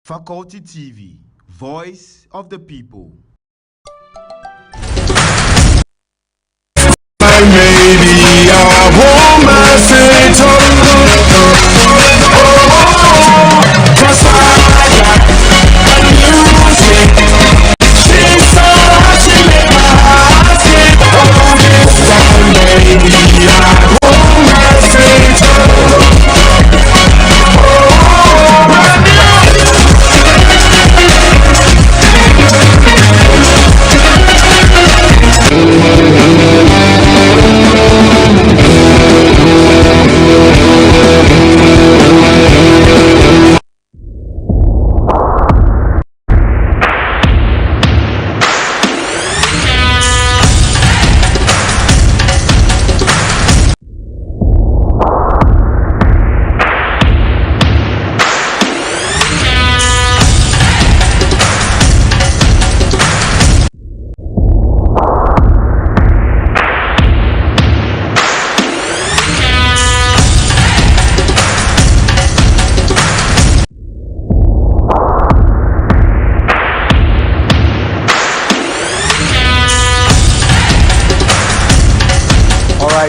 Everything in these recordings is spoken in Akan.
Faculty TV, Voice of the People. Maybe I won't message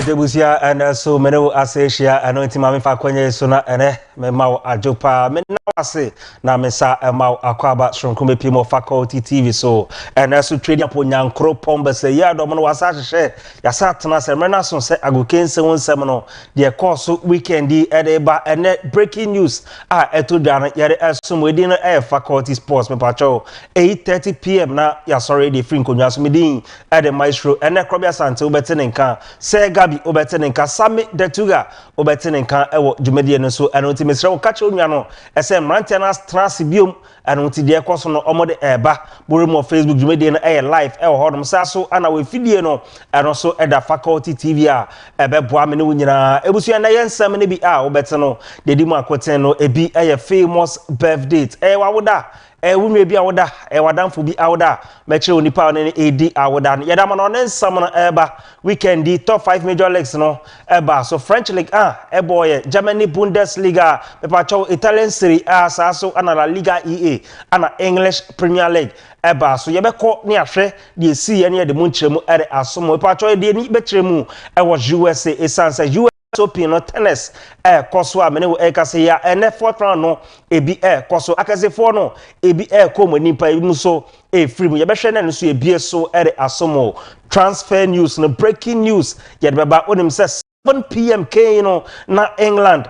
Debusia and so many Asia and no Timami Fakwenye Sona and Memao Ajopa Menawase na Mesa Emao Akwaba Shronkume Pimo Faculty TV so and also trading upon Yankro Pomba say ya domino wasashe share ya satana semena son se aguken se won semino de course weekend di edeba and breaking news eto dan yare asum wedi no faculty sports me pacho 8:30 p.m. na ya sorry the free konwa so medin at the Maestro and Krobia Sante obetenenka se Gabi obetenenka Sami Detuga obetenenka ewo dwumedie no so anoti mesra wo kache onwa no ese mrantianas transbium anoti de ekoso no omode eba boremu Facebook dwumedie no live ewo hodom sa so ana we fidie no eno so eda Faculty TV ebe boa me ne wunyina ebusu na yensam ne bi obete no dedi mu akoten no ebi famous birthday wawoda wunwe bi awoda wadamfo bi awoda meche onipa ne edi awoda yeda ma no nsam no eba weekend di top 5 major leagues no eba so French league boy Germany Bundesliga pepacho Italian Serie A so ana La Liga EA ana English Premier League eba so yebekọ ne ahwe de esi ye ne de mu nkyeremu asomo pepacho de ni bekyeremu USA esanse Open no tennis koso a mene wo kase ya ene fourth round no ebi koso akase for no ebi komo nipa ebi so free mu ye behwe na so ebi so asomo transfer news no breaking news ye de beba onim se 7 p.m. K no na England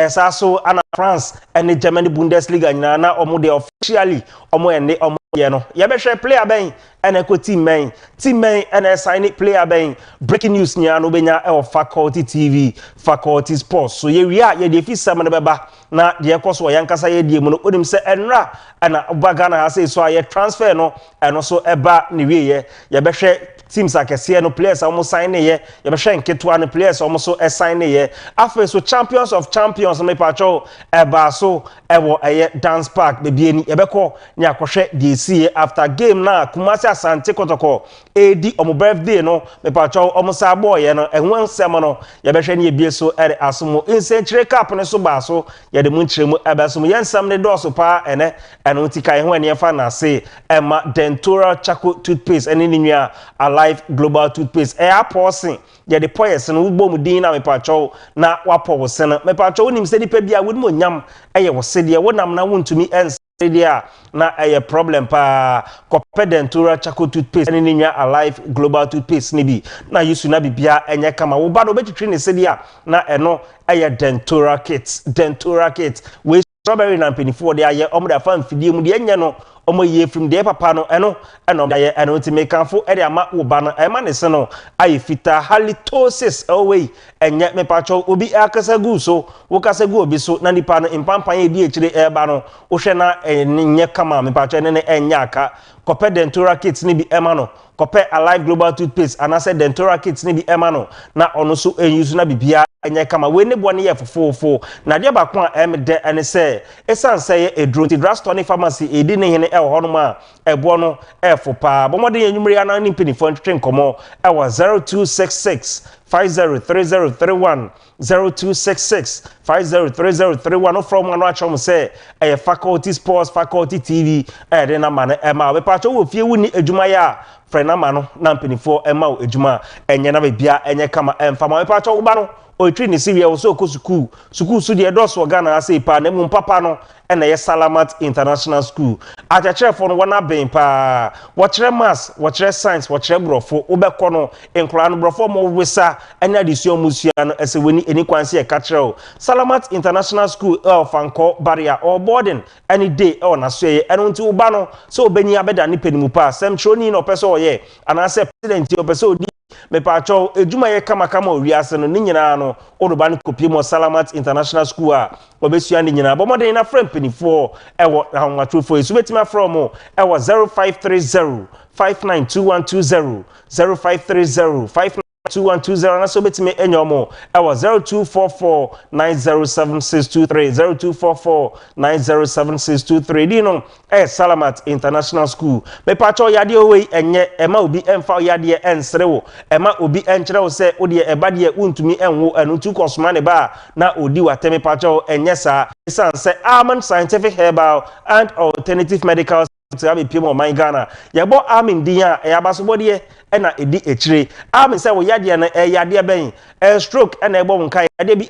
sa so ana France and Germany Bundesliga nyina na omo de officially omo ene omo ye no ye behwe player ben ene ko team men ene sign player ben breaking news nya no benya Faculty TV Faculty Sports so ye wi ye de fi sam ne beba na de ekoso yankasa ye die mu no onim se enra ana baga na ha se so ye transfer no eno so eba ne wi ye behwe teams akese no players almost sign ye behwe nketo no players almost so sign ye afa so champions of champions me pacho eba so ewo dance park be bi eni yebekọ ni akohwe de see after game na Kumasi Asante Kotoko edi omo birthday no me pacho omo sa boy no enwan sem no yebehwe ni ebie so asomo insenchire cup ne so ba so ye de munchiremu abasom yensam ne do so pa eno tikai ho ene fa na se ema dentura charcoal toothpaste ene ni nua alive global toothpaste pausing ye de poyes no wo mu din na me pacho na wapo wo se no me pacho wonim se dipa bia wo mu nyam wo se de wonam na wontumi dia na problem pa dentura charcoal toothpaste ene ni nua alive global toothpaste ni bi na yusu na bibia enye kama wo ba no betwitwi ne se dia na eno dentura kit we strawberry na penifo de aye omo da fa mfidie mu de enye no omo ye from de papa no eno aye eno ti mekanfo de ama wo ba no ema ne se no aye fita halitosis away enye me pacho obi akasa gu so wo kasa gu obi so na nipa no impampan e di ekire eba no wo hwe na enye kama me pacho ne enya aka kope dentura kits ni bi ema no kope alive global toothpaste anase dentura kits ni bi ema no na ono so use na bibia enye kama we ne bone ye fofofo na de ba ko de ene se esanse ye edro ti drugstore pharmacy edi ne hene hono ma ebo no efo pa bomode ye nwumre ana ni penifo ntwe nkomo 0266 5030310266 503031 from one watch say a faculty sports faculty TV then na man ma we pa wo fie wuni adwuma ya frenama no na mpenifo ema wo adwuma enye na bia enye kama emfa ma we pa wo ba no o tri ni siria wo so ko school su de doso Ghana ase pa na mu papa no na ye Salamat International School achachere fo no wana ben pa wo kire maths wo kire science wo kire brofo wo be ko no enkura no brofo mo wesa anya desuo musua no ese weni eni kwanse e ka kire o Salamat International School fanko barrier or boarding any day na so ye eno nti wo ba no so obeni abeda ni penimu pa sem troni no person oye anase president o person odi me pa cho ejuma ye kama owiase no ni nyina no odoba no kopie mo Salamat International School a obesua ni nyina bomoden na friend penifo ewo ahonwatrofo esu betima from ewo 0530 592120 0530 2120 na so betime enyomo ewa 0244907623 0244907623 dino Salamat International School me pacho yade owe enye ema obi emfa yade ensrewo ema obi enkyerɛwo se ode eba de untumi enwo anutu kosoma ne ba na odi wateme pacho enye sa sanse Aman Scientific Herbal and Alternative Medical to have a pimo my Ghana yabo amin dia yabaso bodie na edi echire amin say wo yade na yade ben stroke na ebo nkai yade bi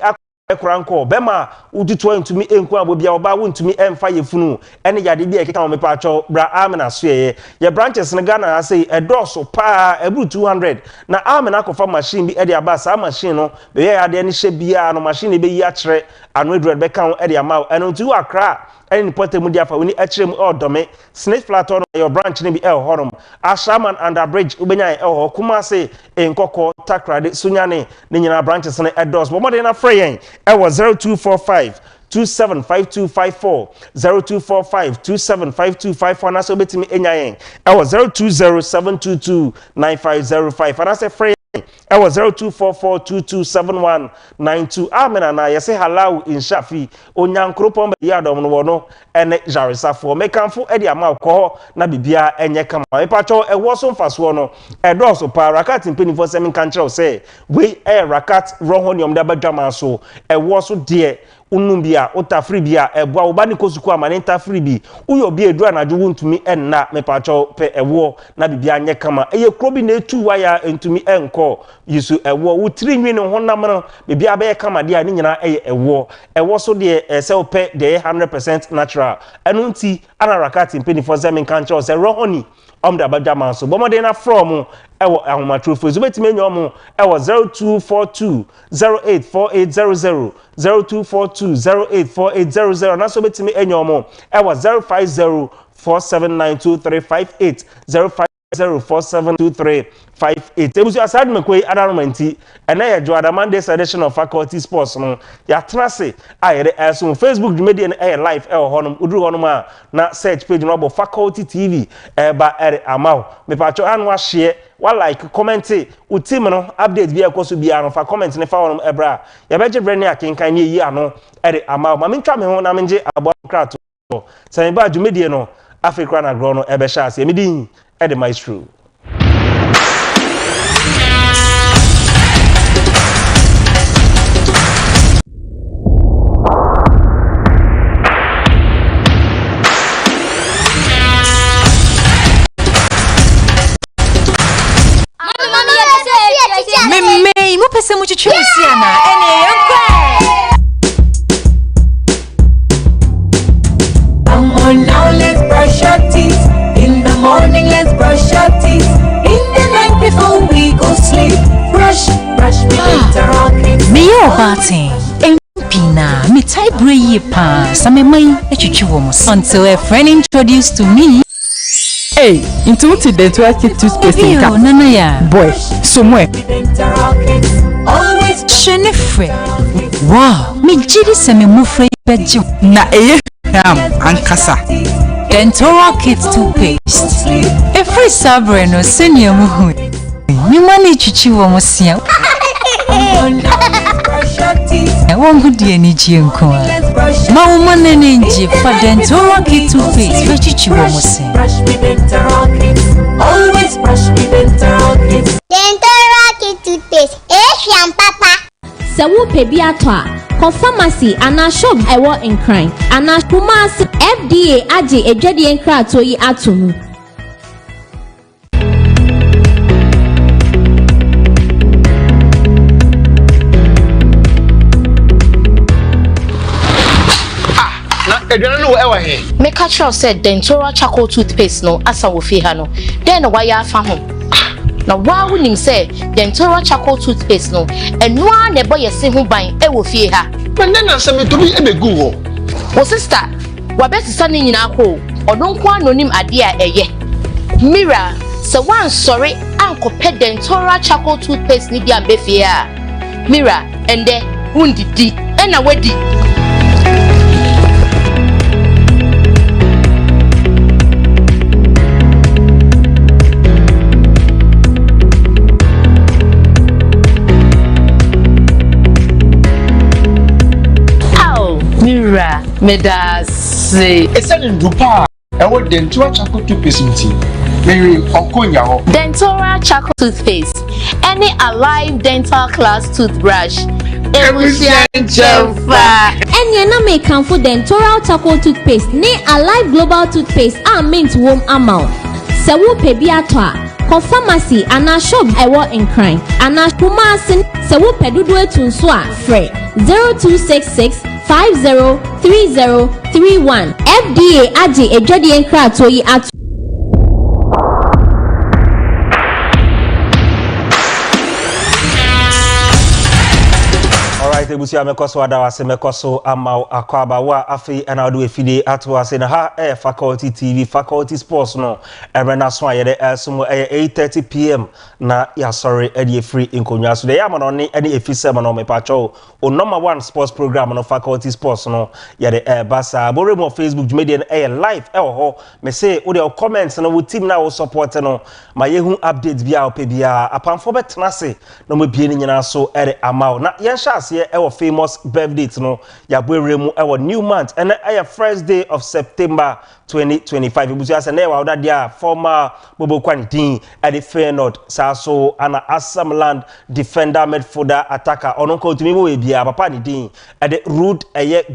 akranko bema ututu ntumi enku abobia oba wontumi emfa yefunu ene yade bi ekeka mo mepa acho bra amin asoye ye branches na Ghana say edoso pa ebru 200 na amin akofa machine bi ede aba sa machine no be yade ne hye bia no machine be yi akere anu edred be kan ede ama eno ntu akra any porte mu dia fa woni akirem odome snake plateau your branch ne bi horom ashaman under bridge ubenya kuma se enkoko takrade sunyane ne nyina branches ne edos bo modern afreyen 0245 275254 0245275254 na so betimi enyayen 0207229505 and I say free 0244227192 amena na yese halau inshafi onyankropon be yadom no wono ene jarisafo mekanfo ede ama ko na bibia enye kama mepacho ewo so mfaso no edoso pa rakat mpenifo semi kanchero say we rakat rohonium da badwama so ewo so de unum bia otafri bia eboa oba ni kosuku amane ntafri bi uyo bi edu anadwo wontumi enna mepacho pe ewo na bibia anye kama eye krobi na etu waya entumi enko yisu ewo wutiri nwi ne honam no bibia be kama dia ni nyina eye ewo so de se ope de 100% natural enu nti anarakati mpeni for zemin kancho se rohoni omda badama so bomode na from ewo ahomatrofo zubetime nyomo ewo 0242 084800 0242084800 na so betime enyomo ewo 050 4792 050472358 ebusu aside mekwe adaromanti ena ye joada Monday edition of faculty sports no ya trase ayere eso Facebook media na live honum uduru honum a na search page no bo faculty TV ba amaw me pacho anu ahye wa like comment utim no update bi ekoso bi anu fa comment ne fa honum ebra ya beje bre ne akenkan ne yi anu amaw ma mentwa me ho na menje abo krato sai ba ju media no Africa na grow no ebe sha ase emidin the Maestro. Me mo pese mo chichu siana ene yonkwe. Come on now, let's brush our teeth. In the morning, let's brush our teeth. In the night before we go sleep, brush me later on. Me yo bati, empina, me tai breye pa, sa me mai echuchu womus. Until a friend introduced to me. Hey, into what the toothpaste in Yo, nana ya. boy, somewhere. Always shenefre. Wow, me jidi se me mufre beju. Na ankasa. Dental Kids toothpaste. A free sabre no senior muhu. You money chichi womusia. I won't go to any jianko. My woman and NG for Dental Kids toothpaste. For chichi womusia. Always brush me dental kids. Dental Kids toothpaste. Se wo pe bi ato a ko pharmacy ana shop ewo nkran ana kumasi FDA age edwade nkrato yi ato mu. Edwana no ewa he. Me catch you said dental charcoal toothpaste no asa wo fi ha no. Den no waya afa ho. Na wa wonim say dental charcoal toothpaste no eno a na ebo yesi ho ban e wo fi ha. Pende na se me to bi ebegu ho. Wo sister, wa besisa ne nyina ko. Odonko anonim ade a eye. Mira, se wan sorry ankope dental charcoal toothpaste ni bi ambe fi ha. Mira, ende undidi ena wedi. Mira, medase. Esani ndupa. Ewo dental charcoal toothpaste mti. Mary onkonya ho. Dental charcoal toothpaste. Any alive dental class toothbrush. Ebusianchefa. Enye na me kanfo dental charcoal toothpaste ne alive global toothpaste a mint wom amount. Se wo pe bi ato a ko pharmacy ana shop ewo nkran ana kumasi se wo pe dodo etunso a frɛ 0266 503031 FDA age edwade nkrato yi ato. Alright, ebusia mekoso adawase mekoso ama akwaba wa afi ana odo efide ato ase na ha faculty TV faculty sports no erena so ayede esumo 8:30 pm na ya sorry edi free inkonwa so de ya ma no ne edi efise ma no mepacho o number 1 sports program no faculty sports no yede basa borem on Facebook media live ho me say wo de comments no wo team na wo support no ma yehu updates bia o pe bia apamfo betnase no mo bie ni nyina so ama na yen sha our famous birthday no ya boeremu our new month and our first day of September 2025 ibusu ase na wa oda dia former Bobo Kwantin at the Feyenoord so ana Asamland defender midfielder attacker ono ko tumi bo bia papa ni din at the Ruud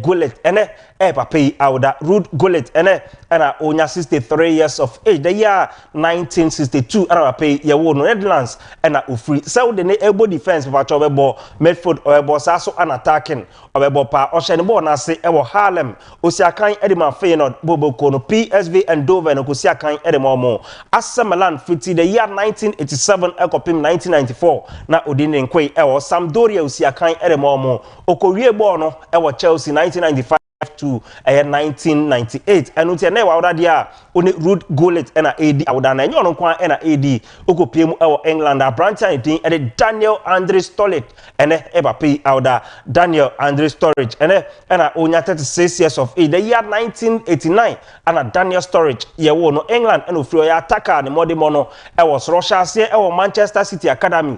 Gullit ene papa awda Ruud Gullit ene ana onya 63 years of age the year 1962 ana papa ye wo no Netherlands ana ofri so de ne ebo defense papa cho bebo midfield or so an attacking obebo pa ohye ball na se ewo Harlem osiakan edema Feyenoord Bobo Kono PSV Eindhoven no kosiakan edema omo Asamland fiti the year 1987 ekopim 1994 na odine nkwe ewo Sampdoria osiakan edema omo okowie ball no ewo Chelsea 1995 to 1998 enu tie na wa dia oni Ruud Gullit na AD awda na enyo no kwa na AD okopiem ewo England Branton din e Daniel Andre Sturridge ene ebape awda Daniel Andre Sturridge ene na onya 36 years of age the year 1989 ana Daniel Sturridge ye wo no England eno free ya attacker ne modimo no ewo Russia se ewo Manchester City Academy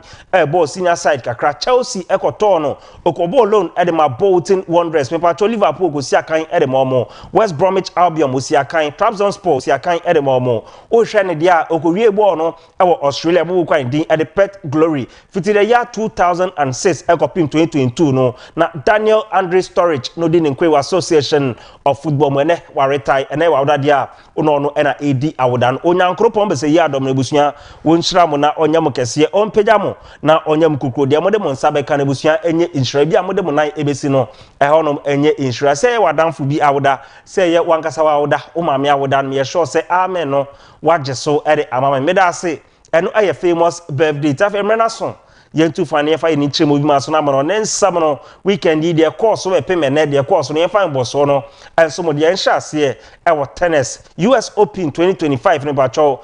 ball senior side kakra Chelsea ekoto no okobo loan e de ma Bolton Wanderers me pa Liverpool go kan edemomo West Bromwich Albion osiakan Trabzonspor osiakan edemomo o hwe ne dia okowie ball no ewo Australia bo kwan din e de Perth Glory fiti the year 2006 ekopim 2022 no na Daniel Andre Sturridge no di nkwe Association of Football mo ne wa retire ene wa oda dia ono no na AD awodan onyankropon be se ya adom na busua wonhyira mo na onyam kese onpegya mo na onyam kukuro dia mo de mo nsa be kan busua enye inhyira bia mo de mo nan ebesi no ehonom enye inhyira se wadanfo bi awoda se ye wankasa wa awoda o maame awoda no ye sure se amen no wagye so ere amama meda ase eno aye famous birthday tafe mrena so yentu fane ye fa ye ni chemo bi ma so na mo no nsam no weekend yi de course we pay me ne de course no ye fa boso no enso mo de nhya ase e wo tennis US Open 2025 ne ba cho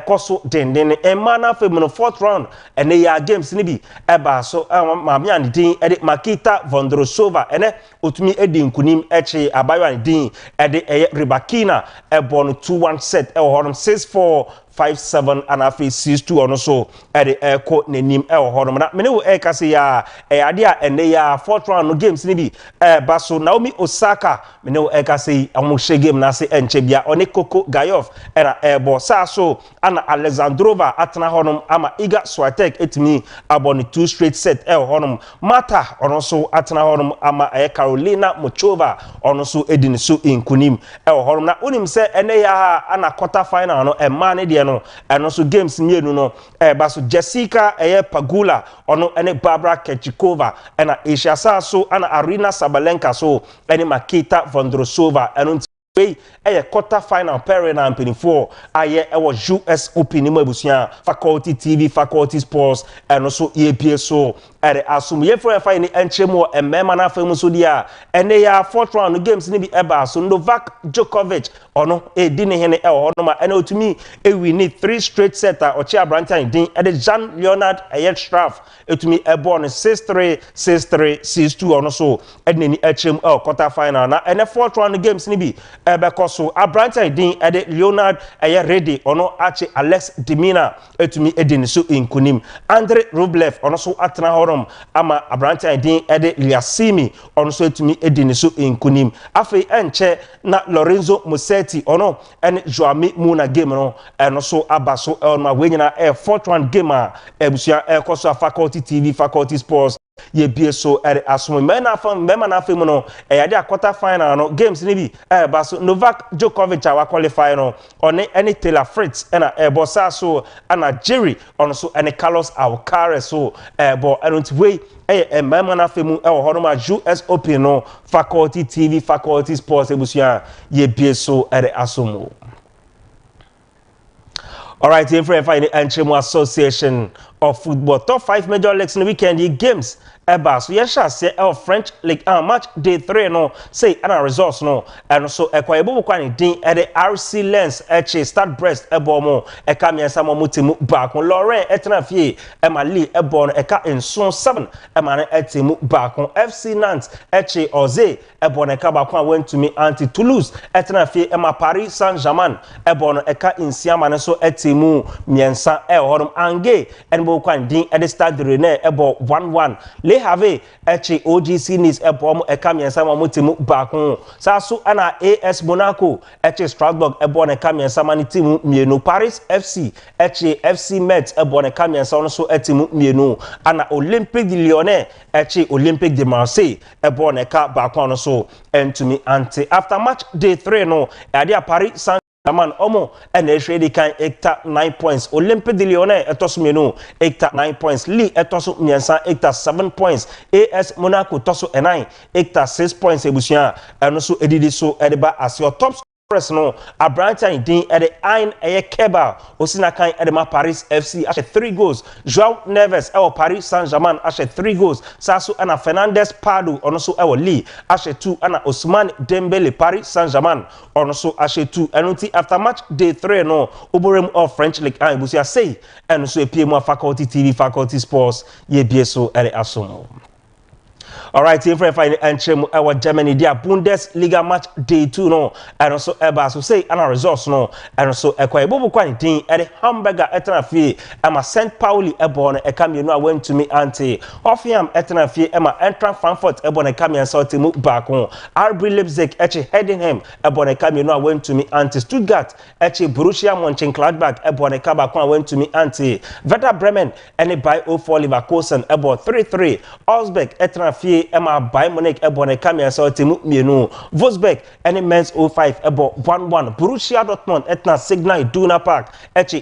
koso denden e mana fe mo no 4th round ene ya games ni bi e ba so maame an din e de Makita Vondrosova ene otumi edi nkunim eche abayo an din e de Rybakina e bon 2-1 set e ho 6-4 5-7 and afi 6-2 ono so ede eko nenim hono na mene wo ekase ya ade a ene ya fourth round no games ni bi baso Naomi Osaka mene wo ekase amohye game na se enche bia one Koko Gayof era ebo sa so ana Alexandrova atena honom ama Iga Swiatek etimi aboni 2 straight set honom Mata ono so atena honom ama Carolina Muchova ono so edin so inkunim honom na unim se ene ya ana quarter final no ma ne de no eno so games mienu no baso Jessica Pagula ono ene Barbara Krejcikova ena Asia sa so ana Arina Sabalenka so ene Makita Vondrousova eno quarter final pair na mpinifo aye was US Open ni mabusia Faculty TV Faculty Sports and also EPA so ere asum ye for fa ni enchemo emema na fa mu so dia ene ya fourth round games ni bi eba so Novak Djokovic ono di ne hene ono ma ene otumi we need 3 straight setter ochi abrantan din ede Jan Leonard Straff etumi ebo no 6-3 6-3 6-2 ono so ede ni echem quarter final na ene fourth round games ni bi bekoso abrantan din ede Leonard ready ono achi Alex Demina etumi edin so inkunim Andre Rublev ono so atena horom ama abrantan din ede Liasimi ono so etumi edin so inkunim afei enche na Lorenzo Musetti ono ene Joami Muna game no eno so abaso ono wenyina fourth round game a ebusia ekoso Faculty TV Faculty Sports ye bie so ere asum mena na afem no yade a quarter final no games ni bi baso Novak Djokovic a qualify no one any Taylor Fritz ena bossa so ana Jerry ono so ene Carlos Alcaraz so bo enot way mema na afem hono ma US Open no Faculty TV Faculty Sports ebusia ye bie so ere asum. All right, in front of the Enchemo Association of Football, top 5 major leagues in the weekend games. So yes, say French League match day 3 no say and results no and so ekwaibo kwani din e the RC Lens start breast ebomo eka miensa mo mutimu back on Lauren etena fie e ma li ebo no eka enson 7 e ma na etimu back on FC Nantes oze ebo no eka back on went to me anti Toulouse etena fie e ma Paris Saint-Germain ebo no eka insiama ne so etimu miensa honom ange enbo kwani din e the Stade Rennais ebo 1-1 le have OGC Nice ebo eka miensa mo mutimu back on sa so ana AS Monaco Strasbourg ebo no eka miensa mani timu mienu Paris FC FC Metz ebo no eka miensa no so etimu mienu ana Olympique de Lyonnais Olympique de Marseille ebo no eka back on so entumi anti after match day 3 no ade Paris Saint-Germain omo and they kan hectare 9 points Olympique de Lyonnais etoso menu hectare 9 points Lille etoso miensa hectare 7 points AS Monaco toso 9 hectare 6 points ebusia eno so edidi so edeba as your top press no abrantan din ede Ain Keba osina kan edema Paris FC ashe 3 goals João Neves Paris Saint-Germain ashe 3 goals saso ana Fernandes Pardo ono so Lille ashe 2 ana Ousmane Dembele Paris Saint-Germain ono so ashe 2 enunti after match day 3 no oborem of French League busia say eno so epiem Faculty TV Faculty Sports ye bieso ere asomo. All right, in front of our Germany, their Bundesliga match day 2 no, and also so say and results no, and also Bobo Quantin at the Hamburger etna fee, Emma St. Pauli Ebon, a cameo no went to me auntie, Hoffiam etna fee, Emma Entran Frankfurt Ebon a cameo and saw to move back home, RB Leipzig heading him, Ebon a cameo no went to me auntie Stuttgart, Borussia Mönchengladbach Ebon a cabacon went to me auntie, Werder Bremen, any by 04 Leverkusen Ebon 3-3, Augsburg etna fee. Emma Bayern Munich ebone kamia so timu mienu Wolfsburg any men's 05 ebo 1-1 Borussia Dortmund etna Signal Iduna Park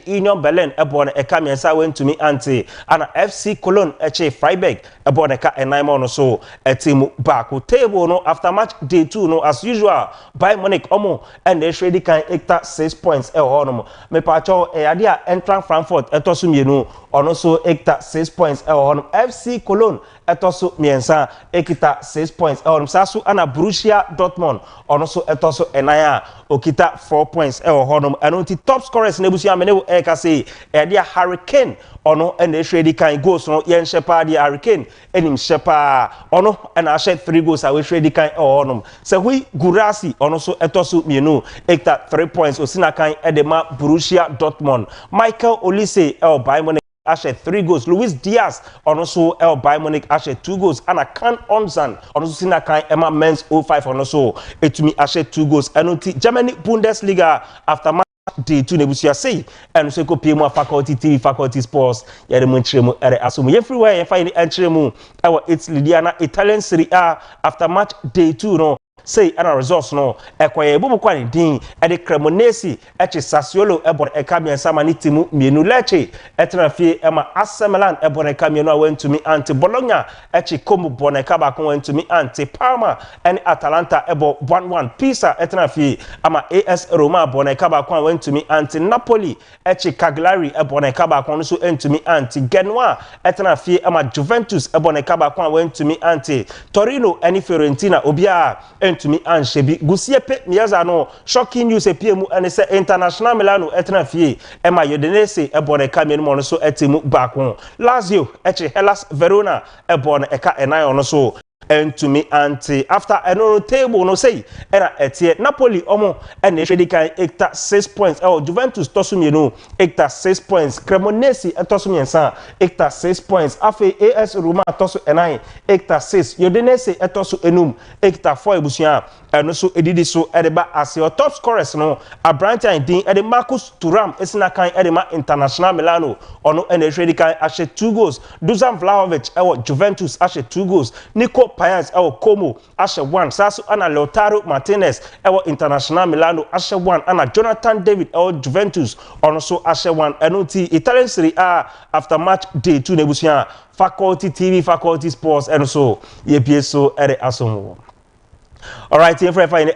Union Berlin ebone kamia sa went to me anti ana FC Cologne Freiburg ebone ka enaimo no so timu back table no after match day 2 no as usual Bayern Munich omo and they ready kan hectare 6 points hono me pacho ade a Eintracht Frankfurt etoso mienu ono so hectare 6 points hono FC Cologne etoso miensa ekita 6 points saso ana Borussia Dortmund ono so etoso enaya okita 4 points honum eno nti top scorers na ebusia mene eka say dia Hurricane ono ena ehwedi kan goals no yen shepa dia Hurricane enim shepa ono ena ahye 3 goals a we hwedi kan honum se hui Gurasi ono so etoso mienu ekita 3 points osina kan edema Borussia Dortmund Michael Olise Bayern Munich ashe 3 goals Luis Diaz also Bayern Munich ashe 2 goals and Kan Onsan also sina kan Emma Men's 05 also etumi ashe 2 goals and Germany Bundesliga after match day 2 nebusia say and so ko PM faculty TV faculty sports yere mu ntremu ere asomu everywhere you find ntremu our Italy Diana Italian Serie A after match day 2 no say ana results no ekoye bubu kwani din e de Cremonese eche Sassuolo ebor ekamian samani timu mienu leche etrafie ema Asemelan ebor ekamian awentumi anti Bologna eche Como Boneka ba kon wentumi anti Parma and Atalanta ebo 1-1 Pisa etrafie ama AS Roma Boneka ba kon wentumi anti Napoli eche Cagliari eboneka ba kon so entumi anti Genoa etrafie ama Juventus eboneka ba kon wentumi anti Torino eni Fiorentina obia to me and shebi gusiepe miyaza no shocking news epiem and say International Milano etrafie ema Udinese ebone kamien mo no so etimu baako Lazio eche Hellas Verona ebone eka enai ono so and to me anti after eno table no say era etie Napoli omo ene hwedi kan ekta 6 points Juventus tosumienu ekta 6 points Cremonese etosumiensa ekta 6 points afi AS Roma tosu enai ekta 6 Udinese etosu enum ekta 4 ebusia eno so edidi so edeba as your top scorers no Abrante din ede Marcus Thuram esina kan edema International Milano ono ene hwedi kan ashe 2 goals Dusan Vlahovic Juventus ashe 2 goals Nico Payans Como ashe 1 sasu ana Lautaro Martinez International Milano ashe 1 ana Jonathan David Juventus also ashe 1 enoti Italian Serie A after match day 2 nebusia faculty TV faculty sports and so yeso ere asomo. All right, in front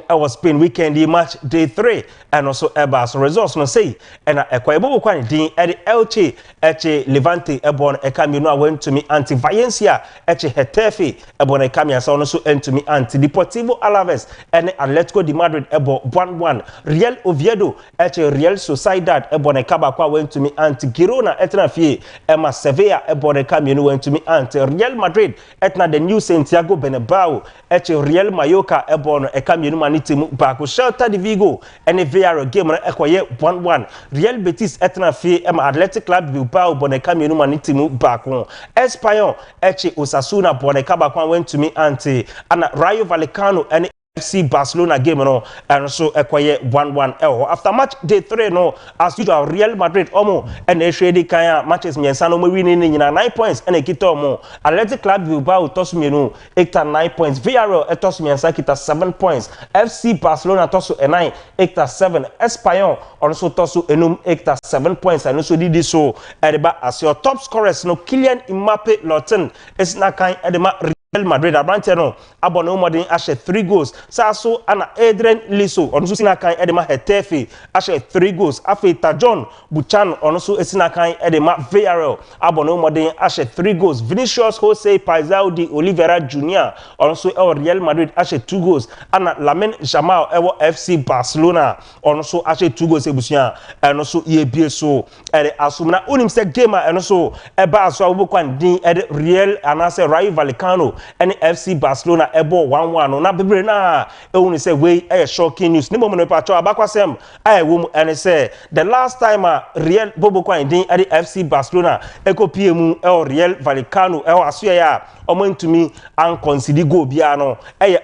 of Spain weekend match day 3 and also Ebas results no say and Equabo kwani din Eddie Elche Eche Levante Ebon Ekamino went to me anti Valencia Eche Hetafe Ebon Ekamia so also to me anti Deportivo Alaves and Atletico de Madrid Ebo 1-1 Real Oviedo Eche Real Sociedad Ebon Ekabakwa went to me anti Girona Etnafie Emma Sevilla Ebon Ekamino went to me anti Real Madrid Etna the new Santiago Bernabeu Eche Real Mallorca ebono ekamienu manitimu baako Celta de Vigo ene VR game na ekoye 1-1 Real Betis etnafie ema Athletic Club Bilbao bono ekamienu manitimu baako Espanyol eche Osasuna bono ekabakwa went to me anti ana Rayo Vallecano ene FC Barcelona game no and so ekoye 1-1 after match day 3 no as usual Real Madrid omo and ehwedi kan matches miensa no winning nyina 9 points and ekita omo Athletic Club Bilbao tosumienu ekta 9 points Villarreal etosumiensa kita 7 points FC Barcelona tosu 9 ekta 7 Espanyol also tosu enum ekta 7 points and so didi so edeba as your top scorers no Kylian Mbappe Lawton is na kan edema Real Madrid Abrante no abono modern ashe 3 goals saso ana Adrien Liso onso sina kan edema Hetafe ashe 3 goals afeta John Buchan onso esina kan edema Villarreal abono modern ashe 3 goals Vinicius Jose Paizao de Oliveira Jr. onso Real Madrid ashe 2 goals ana Lamine Yamal FC Barcelona onso ashe 2 goals ebusia enoso yebie so ere asumna unim se game enoso eba aso abokwan din ere Real anase Rayo Vallecano and FC Barcelona ebo 1-1 na bebre na ehunu say we shocking news ni mo no pa cho abakwasem wom and say the last time Real bobo kwan din at FC Barcelona ekopie mu Real Vallecano aso ya omontumi an concede goal bia no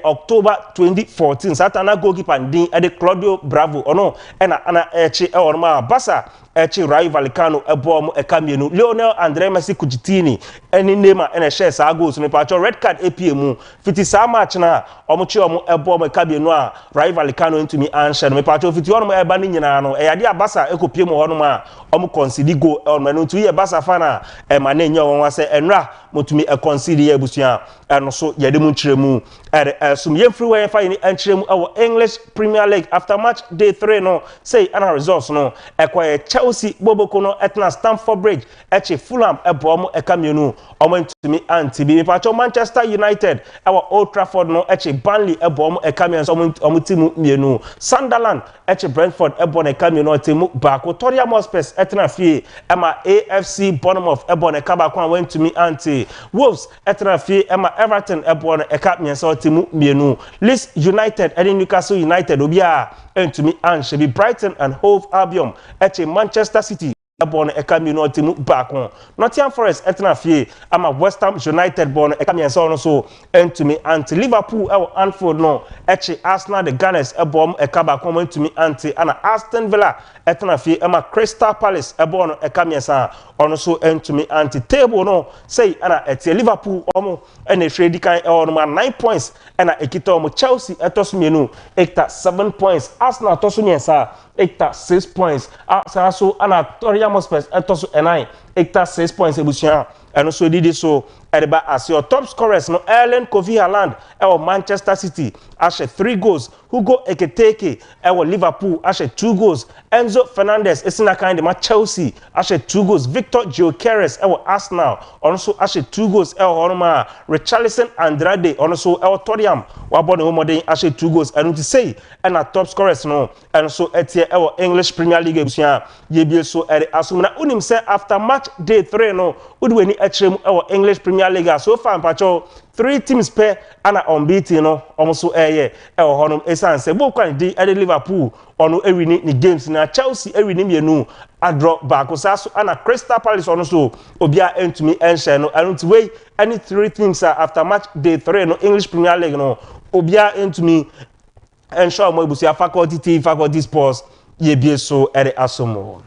October 2014 satana goalkeeper din at Claudio Bravo ono ana echi ma Barca echi Rayo Vallecano ebo mo ekamienu Lionel Andre Messi Kujitini eni nema ene share sa goals no pa cho red card APM fiti sa match na omochi omo ebo mo ekamienu a Rayo Vallecano ntumi answer no pa cho fiti ono mo eba ni nyina no yade Barca ekopie mo hono ma omo concede goal ono no ntu ye Barca fana ma na nya won wa se enra motumi concede ye busia eno so yade mu nkyeremu some yen free way fa ni enchirem our English Premier League after match day 3 no say ana results no ekwaye Chelsea boboko no etna Stamford Bridge eche Fulham ebo mo ekamienu omo ntumi anti bi pacho Manchester United our Old Trafford no eche Burnley ebo mo ekamienu omo timu mienu Sunderland eche Brentford ebo na ekamienu timu baako Tottenham Hotspur etna fie ema AFC Bournemouth ebo na ekaba kwa wentumi anti Wolves etna fie ema Everton ebo na ekamienu timu mienu Leeds United and Newcastle United obia entumi anshe Brighton and Hove Albion eche Manchester City born ekamienu timu baako Nottingham Forest etna fie ama West Ham United born ekamienu no so entumi anti Liverpool Anfield no eche Arsenal the Gunners ebom ekabako entumi anti ana Aston Villa etna fie ama Crystal Palace born ekamienu ono so entumi anti table no say ana etie Liverpool omo ene trade kan ono ma 9 points ana ekita omo Chelsea etosumienu ekta 7 points Arsenal tosumiensa ekta 6 points so ana Tottenham Hotspur etosu enai ekta 6 points ebusia eno so didi so edeba as your top scorers no Erling Kofi Haaland Manchester City ashe 3 goals Hugo Ekitike Liverpool ashe 2 goals Enzo Fernandez esina kind ma Chelsea ashe 2 goals Victor Gyökeres Arsenal also ashe 2 goals honoma Richarlison Andrade also Tottenham wabone homodin ashe 2 goals and to say and top scorers no and so etie English Premier League ebusia yebie so asumna unim say after match day 3 no udweni echrem English Premier League so far mpacho 3 teams pair ana unbeaten no almost honum esan say bo kwan di Liverpool ono ewini ni games na Chelsea ewini mienu adro baako so ana Crystal Palace ono so obia entumi enhye no and way any 3 teams after match day 3 no English Premier League no obia entumi ensure mo ebusia faculty sports yebie so asomo.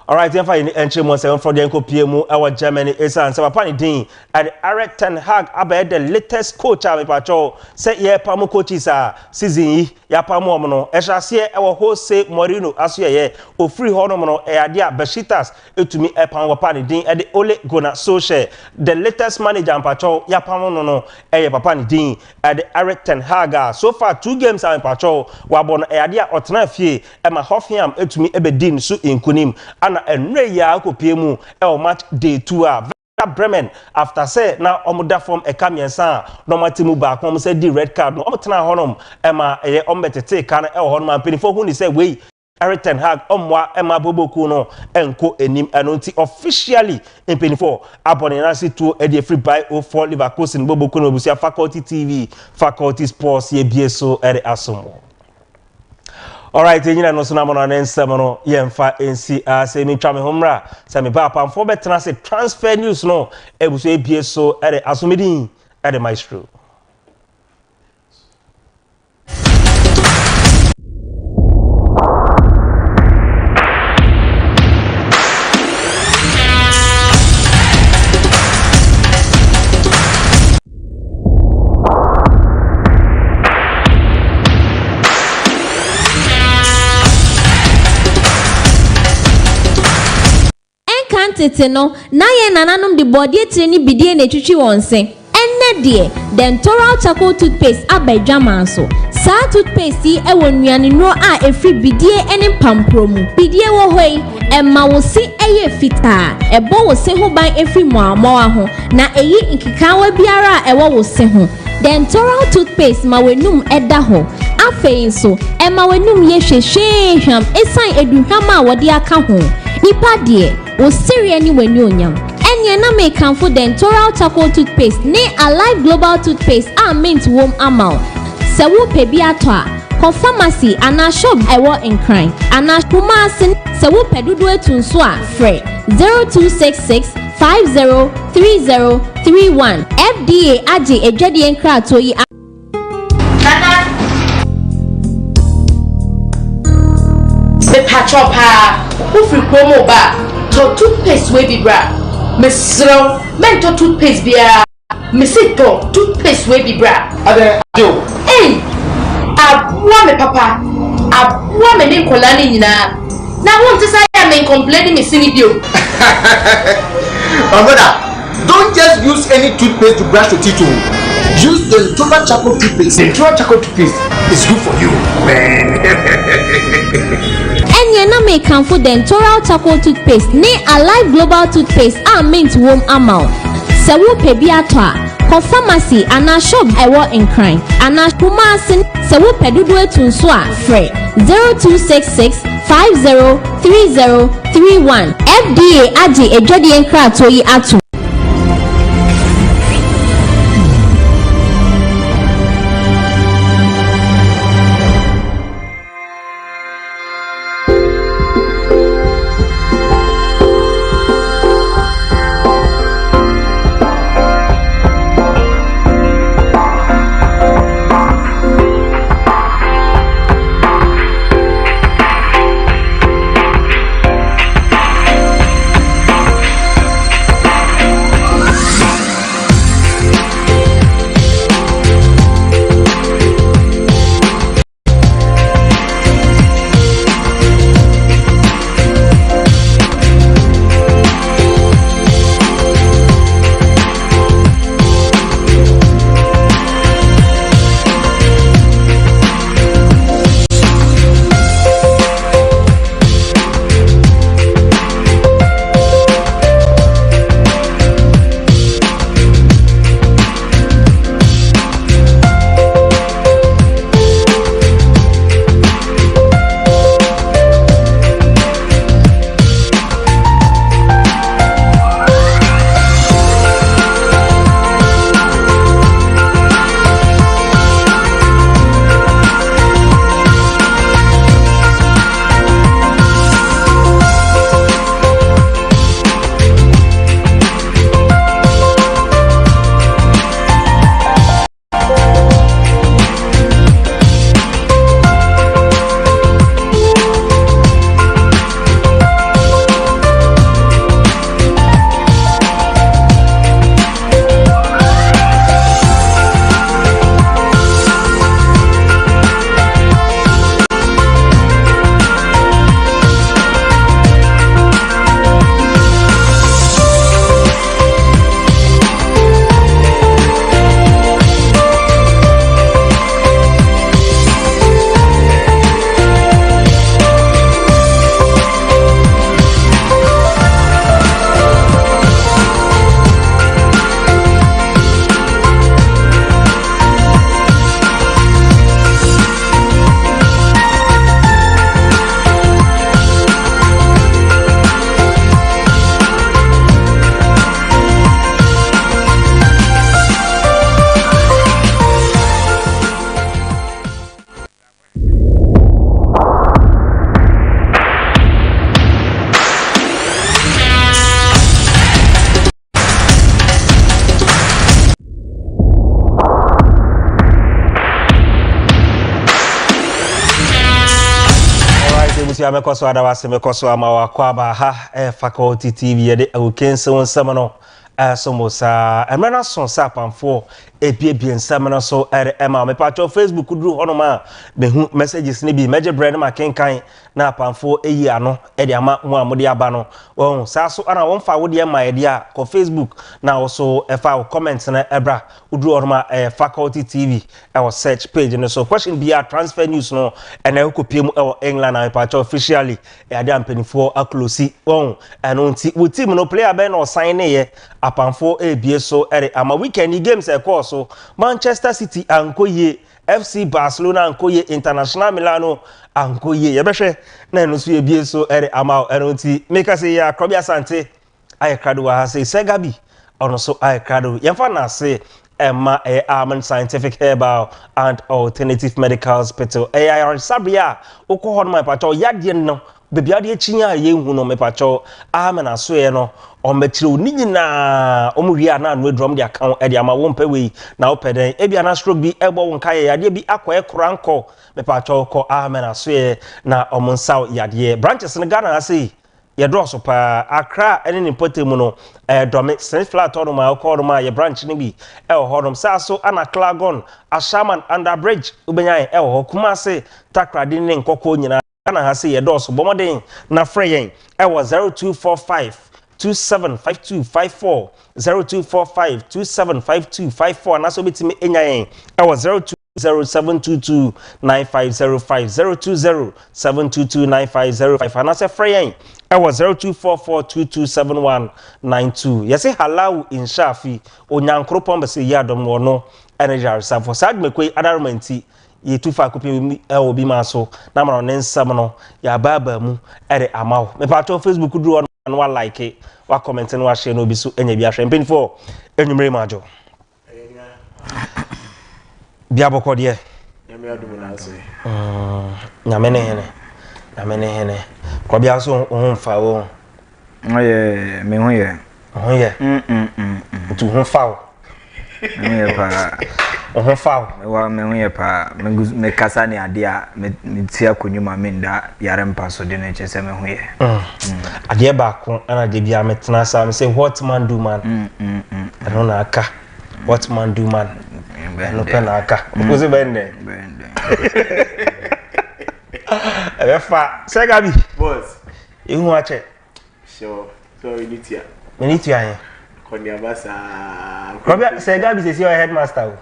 Alright, if I entry mo 7 for the enko PMU our Germany is answer papa ni din and Erik ten Hag about the latest coach am pacho say ye pamu coaches season yi ya pamu omo no ehase Jose Mourinho aso ye o free ho no no e ade a Besiktas etumi pamu papa ni din e de Ole Gunnar Solskjaer the latest manager am pacho ya pamu no e papa ni din e de Erik ten Hag so far 2 games am pacho wa bo no e ade a otena fie e ma Hoffenheim etumi ebedin so inkunim ana enre ya kopiemu match day 2 Bremen after say na omoda form ekamiensa no matimu ba kom say di red card no omtena honom ema eye ombetete kan honom ampenifo hu ni say we Erik ten Hag omwa ema boboku no enko enim enonti officially impenifo abone na situ e dey free buy for Leverkusen boboku no busia faculty TV faculty sports ye bieso ere asomo. Alright, nyina no so na mo na nsem no yemfa nsi say mi twa me homra say me ba pamfo betena say transfer news no ebuso ebie so ere asomedin ere Maestro. Tete no na ye nananom de body tire ni bidie na twitwi wonse enne de dental charcoal toothpaste abadwaman so sa toothpaste ewo nnuane no a efri bidie ene pampromu bidie wo hoi emma wo si eye fita ebo wo se ho ban efri moamoa ho na eyi nkikawa biara ewo wo se ho dental toothpaste ma wenum eda ho afei so emma wenum ye hwehwehwam esan eduhwam a wode aka ho nipa de o siri ani wani onyam enye na me kanfo dental charcoal toothpaste ne Alive Global toothpaste a mint wom amal se wo pebi ato a ko pharmacy ana shop ewo enkran ana kumasi se wo pedudu etunso a free 0266 503031 FDA aje edwade enkra to yi Nana se patropa ufri promo ba to toothpaste we be bra mesro mento toothpaste bia mesito toothpaste we be bra ade jo abua me papa abua me ni kola ni nyina na won ti say me complain me sini bio my brother, don't just use any toothpaste to brush your teeth. Use the Dentura Charcoal toothpaste. Dentura Charcoal toothpaste is good for you, man. Enye na me kanfo Dentura Charcoal toothpaste ne Alive Global toothpaste a mint wom amount. Se wo pe bi ato a, ko pharmacy ana shop ewo nkran. Ana kumase se wo pe dodo etunso a frɛ 0266 503031. FDA agi edwade enkrato yi ato. Tia mekoso adawase mekoso amawa kwaba ha faculty TV yede awukense wonsam no somosa emrana son sapamfo ebiebie nsam no so ema me pacho Facebook duru honoma behu messages ni bi meje brand ma kenkan na apamfo eyi ano de ama mu amode aba no won saso ana won fa wode ma ede a ko Facebook na also efa comment na ebra uduru honoma faculty TV our search page no so question be a transfer news no ena ekopie mu England na pacho officially ade ampenifo aklosi won eno nti wo team no player ben no sign ne ye apamfo ebie so ama weekend games course so Manchester City ankoye FC Barcelona ankoye International Milano ankoye yebehwe na eno so ebie so ama eno nti make say ya Krobia Asante ayekado wa say Segabi ono so ayekado yemfa na say Emma Arman Scientific Herbal and Alternative Medical Hospital AIR Sabia okohon my pacho yadie no bebia de chinya ye hu no me pacho amena so ye no o metire oni nyina o mu wi ana no drum de account e de ama wo mpwe na opeden e bia na stroke bi ebo won kai yade bi akwa ekranko me pacho ko amena so ye na o monsaw yade branches ne Ghana ase ye drosso pa Accra ene ni potemu no dome St Flat on my call my ye branch ni bi e ho hodom saso ana Clagon Ashaman under bridge ubenyan e ho Kumase Takrade ne nkoko nyina na ha say ye doso bomoden na frɛ yen e wo 0245 275254 0245 275254 and also betimi enya yen ewo 0207229505 0207229505 and also free yen ewo 0244227192 yesi halau inshafi onyankropon bese yadom no energy reserve sadmekwe adarmanti ye tufa kopi obi maso na mara ne nsam no ya baba mu ere amaw me pato Facebook duro no wa like wa comment no wa share no bi so enya bi ahwe mpin for enwumre majo bia bokọ de nyame adum na so nyame ne hene ko bia so ohun fa wo oye me hu ye tu hun fa wo me ye pa ohun fa wa me hu ye pa me kasa ni ade a me tia konwuma me nda yare mpa so de ne chese me hu ye ade ba ko ana de bia metena sa me say what man do man no na aka what man do man no pena aka ko bende ebe fa say gabi boss ihu ache sure so initia yen konya basa Robert say gabi say your headmaster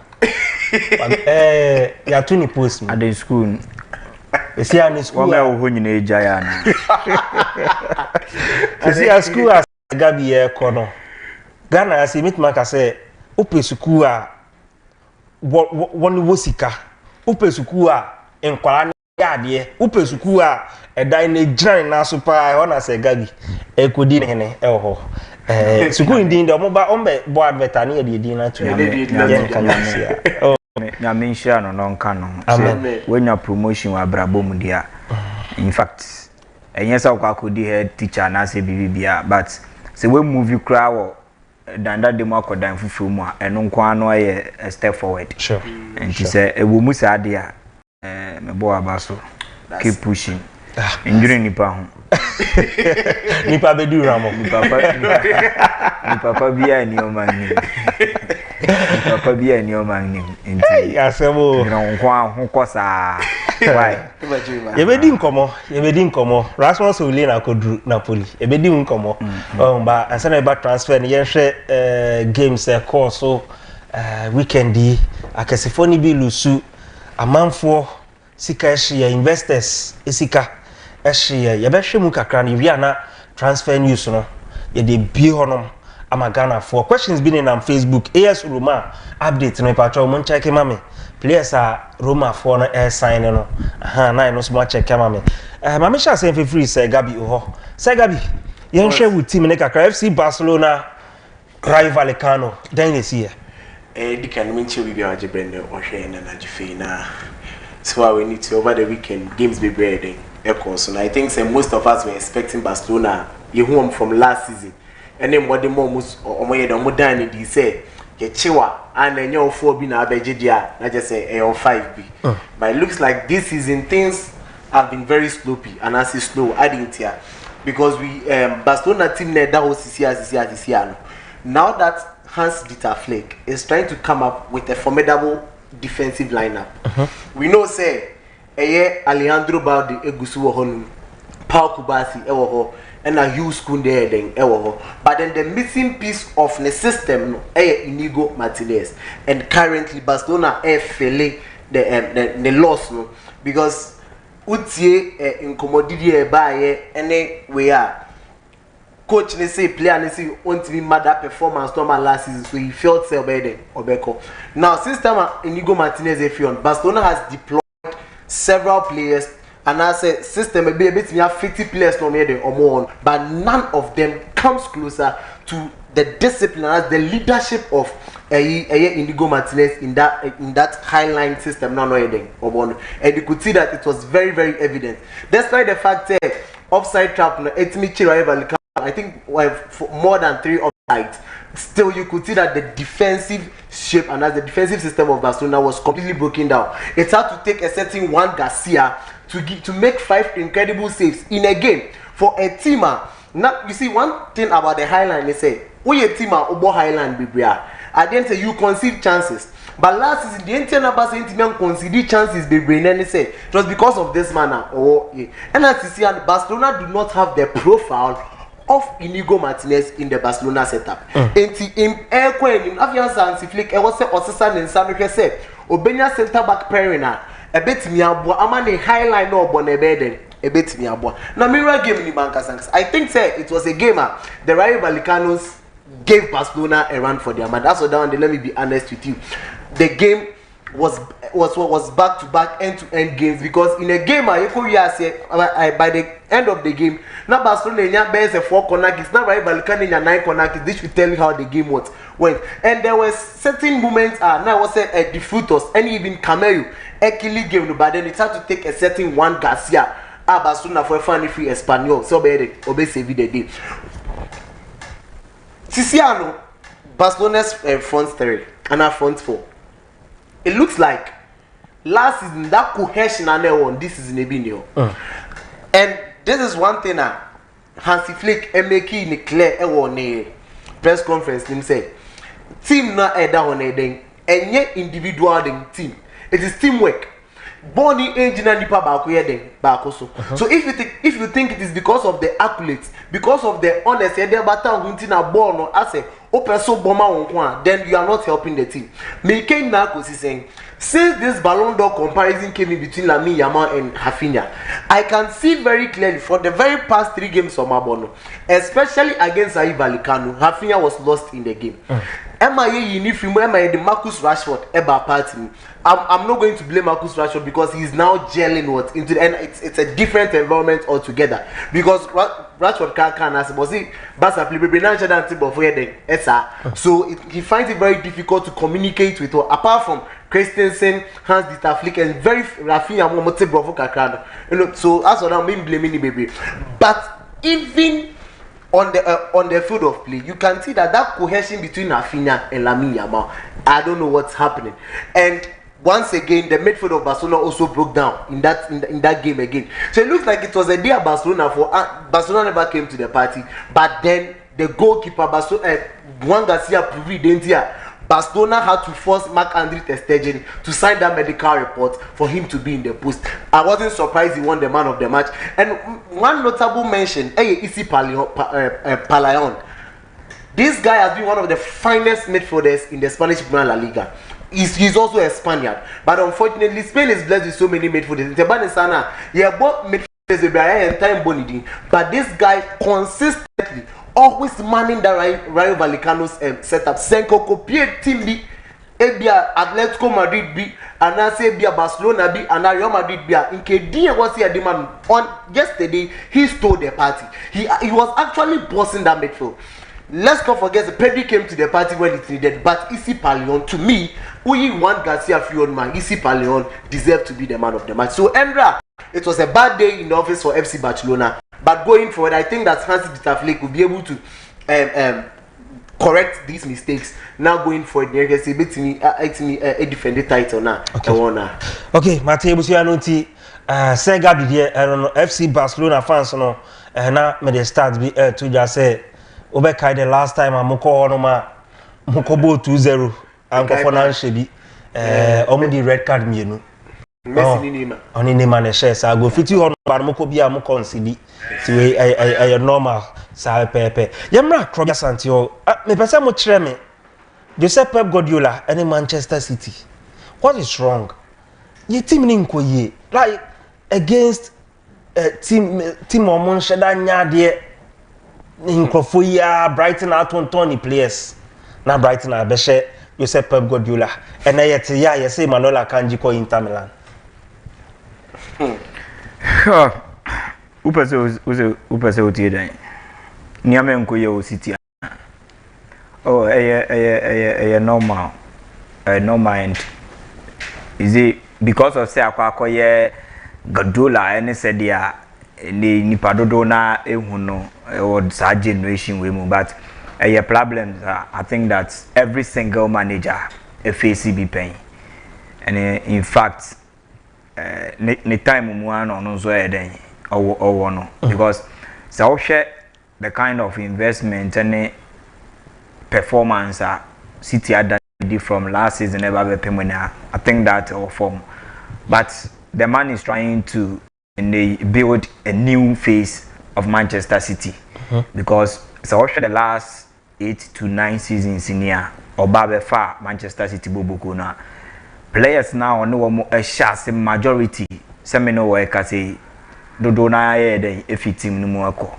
ya tuni post me at the school esi ani school wa me wo nyina eja ya na esi a school as gabi e kono Ghana say meet man ka say open school a woni wosika open school a enkwara ade open school a edan na giran na so pa ho na say gabi e kodi ne ne e ho school ndi ndo mo ba ombe bo adverta na ye di na to ya na mention no nka no when your promotion wa brabo mu dia in fact enye sa kwa kodi head teacher na say bibia but say we movie cry wo danda de mo akodan fufu mu a eno nko ano ye a step forward sure and she say e wo mu sa de a me bo abaso keep pushing injury nipa ho nipa be du ramo ni papa bia ni o man papa bia ni o man nti asemo nko ho kosa why ye be di nkomo Rasmus Oli na kodru Napoli ye be di nkomo ba ansa na ba transfer ni ye hwe games course so weekend yi akasefo ni bi lusu amanfo sika hye investors esika hye ye be hwe mu kakra ni wi ana transfer news no ye de bi honom ama Ghana for questions been in on Facebook AS Roma update no patro mo check mame players are Roma for no air sign no na no small check mame mame sha say free say Gabi ho say Gabi yen hwe with team ne kakra FC Barcelona rival Kano then you see di kan min che we aje brende o hwe na jife na so we need to over the weekend games be breeding echoes and I think say most of us were expecting Barcelona you home from last season and then what the most omoye the modern di say ye chiwa and enye ofo bi na abeje dia na just say on 5B but it looks like this season things have been very sloppy and as is slow adding here because we Barcelona team that was this year now that Hans-Dieter Flick is trying to come up with a formidable defensive lineup. We know say Alejandro Balde egusu wo honu Paul Kubasi ewo ho and a Hughes Kunde then ewo ho but then the missing piece of the system no Inigo Martinez and currently Barcelona fele the loss no because utie incommodity e baye any we are coach they say player they say want to be mad at performance normal last season so he felt say obeko now since time Inigo Martinez Barcelona has deployed several players and I say system a bit me have 50 players no more or more but none of them comes closer to the discipline as the leadership of Inigo Martinez in that high line system no and you could see that it was very very evident despite the fact that offside trap no I think for more than 3 offsides still you could see that the defensive shape and as the defensive system of Barcelona was completely broken down. It had to take a certain Juan Garcia to make 5 incredible saves in a game for a teamer. Now you see one thing about the highline they say we a teamer obo highline bibria at the end say you concede chances but last season the internal Barcelona conceded chances bibria and they say it was because of this manner and as you see Barcelona do not have the profile of Inigo Martinez in the Barcelona setup. In air coin in Avian Sansi Flick, I was say Osasa and Sanuke said, Obenya center back pairing a bit me abo amane highline or bonebeden. A bit me abo. Now mirror game in Bancasanks. I think say it was a game the Rayo Vallecanos gave Barcelona a run for their man. That's what down. Let me be honest with you. The game was back to back end to end games because in a game by the end of the game now Barcelona bears a 4 corner kicks now Rayo Vallecano 9 corner kicks. This should tell you how the game went, and there were certain moments now was a defeaters and even Camelo a killing game, but then it had to take a certain one Garcia Barcelona for a funny free Espanyol so bad obey save the day. Siciano Barcelona's front 3 and our front 4. It looks like last season that cohesion and one this is Nebinio. And this is one thing Hansi Flick Emeki in clear a press conference him say team na eda on a and yet individual team. It is teamwork. Bonnie engineer nipa baako so if you think it is because of the accolades, because of the honest bata huntina born as a opeso bomber then you are not helping the team. Making Narcos is saying since this Ballon d'Or comparison came in between Lamine Yamal and Rafinha, I can see very clearly for the very past 3 games of Mabono, especially against Rayo Vallecano, Rafinha was lost in the game. MIA the Marcus Rashford eba party. I'm not going to blame Marcus Rashford because he's now gelling into the, and it's a different environment altogether because Rashford can't as was he Barca play so he finds it very difficult to communicate with her apart from Christensen, Hans Dieter Flick and very Rafinha Momote Bravo Kakrano. You know, so as what I'm blaming the baby. But even on the field of play, you can see that cohesion between Rafinha and Lamine Yamal. I don't know what's happening. And once again, the midfield of Barcelona also broke down in that game again. So it looks like it was a day at Barcelona for Barcelona never came to the party. But then the goalkeeper Juan Garcia Provide Barcelona had to force Marc-Andre ter Stegen to sign that medical report for him to be in the post. I wasn't surprised he won the man of the match. And one notable mention, Isi Palayon. This guy has been one of the finest midfielders in the Spanish Premier La Liga. He's also a Spaniard, but unfortunately Spain is blessed with so many midfielders. Sana, both midfielders and time boniding, but this guy consistently always manning the Rayo Vallecano's setup. Senko copied team B, Ebia Atletico Madrid B, and I say Bia Barcelona B, and Real Madrid B. In Kedia was here demand on yesterday. He stole the party. He was actually bossing that midfield. Let's not forget the Pedri came to the party when it needed, but Isi Paleon, to me, we want Garcia Fion man, Isi Paleon deserved to be the man of the match. So Endra, it was a bad day in the office for FC Barcelona, but going forward, I think that Hansi Dieter Flick will be able to correct these mistakes. Now going forward, you can see a defended title now. Okay, Matthew Busianuti, Sega Bidia, I don't know, FC Barcelona fans, no, and now may they start be to just say. Obekai the last time amoko onoma mokobo 2-0 anko financial bi omudi red card mienu Messi ni nima oni nima na share sa go fiti hono ba moko bi amoko nsidi ti we ay normal sa pepe yemra krobia santio me pese mo kire me Joseph Pep Guardiola and Manchester City, what is wrong? Your team ni nkoye like against team omon sheda nya de Nkrofo ya Brighton atonton ni players na Brighton abehye Joseph Pep Guardiola ena yete ya yese Manuel Akanji ko Inter Milan. Upese otie dan niame nkoye o City normal and is it because of say akwakoye Guardiola any said dia ni padodo na ehuno or sa generation we move but problems I think that every single manager face be pain and in fact the time mu an ono so eden or no because so share the kind of investment and performance City had from last season never be payment. I think that or form but the man is trying to build a new phase of Manchester City. Because so the last 8 to 9 seasons in here, Obabe far Manchester City Bobuku na players now no a share majority. Semino work as a dodo na ye if team no more ko.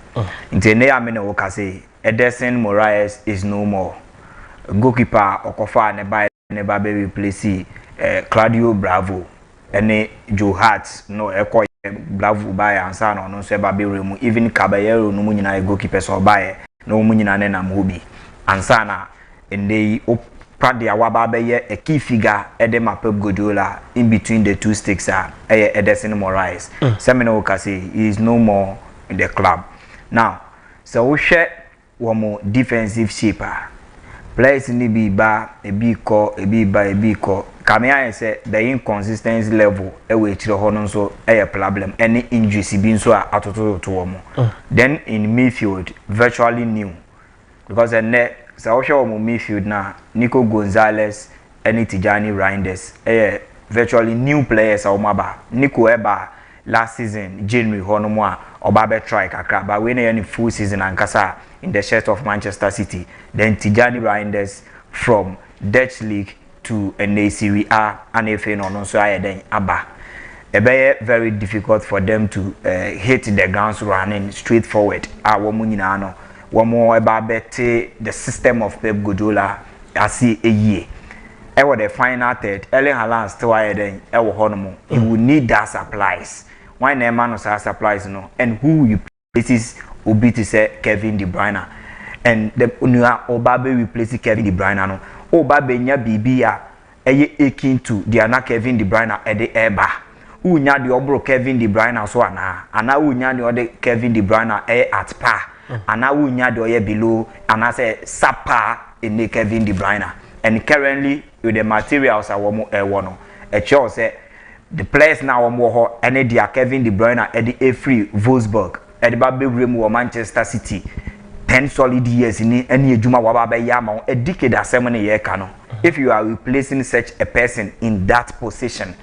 Nti ne amene wo ka say Ederson Moraes is no more. Goalkeeper Okofa ne ba be replace Claudio Bravo ene Joe Hart no eko Bravo by ansa no so ba be remu even Caballero no mu nyina goalkeeper so ba no mu nyina ne na mobi ansa na ende Pradi awaba be a key figure Edema Pep Guardiola in between the two sticks are Ederson Moraes. Semino Okase is no more in the club. Now, so we share one more defensive shaper. Players in the a big call. Kamea say the inconsistency level away to the honor so a problem. Any injuries being so out to Then in midfield, virtually new. Because the net so show mo midfield na Nico Gonzalez and Tijani Reinders virtually new players maba Nico eba last season January hono a obabe try kakra but we any full season ankasa in the shirt of Manchester City then Tijani Reinders from Dutch League to Serie A and FA no so then aba very difficult for them to hit the ground running straight forward womu nyina no one more about the system of Pep Guardiola as a year. Ever the final third, Erling Haaland still then ever honomo. You will need that supplies. Why no man of supplies no? And who you places will be to say Kevin De Bruyne. And the Obabe replace Kevin De Bruyne no. Obabe nya bibia akin to the ana Kevin De Bruyne at the eba. Unya the obro Kevin De Bruyne so ana. Ana unya the other Kevin De Bruyne at par. And now we nya doye below and I say sapa in Kevin De Bruyne. And currently with the materials I want one. A show say the players now are more and they are Kevin De Bruyne at the A3 Wolfsburg at the Baby Room or Manchester City 10 solid years in any Juma Wababe Yama a decade as 7 year canon. If you are replacing such a person in that position,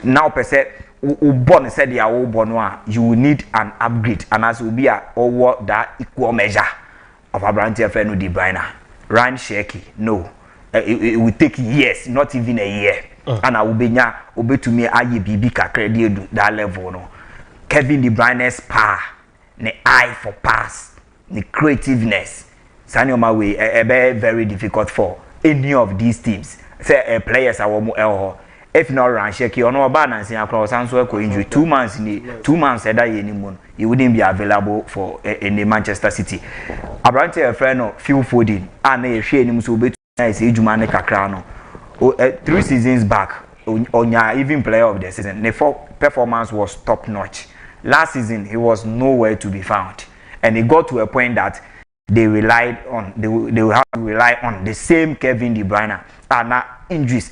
now per se born said they are born you will need an upgrade and as will be over that equal measure of a brand of De Bruyne. Ryan shaky no it will take years not even a year and I will be nya obe to me aye bibi kakra dey that level no. Kevin De Bruyne's power the eye for pass the creativeness Sanyoma way very difficult for any of these teams say players are more if not run shaky or no balance in across answer injury 2 months in 2 months that anymore he wouldn't be available for in the Manchester City. Abrante a friend of Phil Foden and a share him so better as Ejumane Kakrano 3 seasons back on even player of the season the performance was top notch. Last season he was nowhere to be found and it got to a point that they relied on they will have to rely on the same Kevin De Bruyne and injuries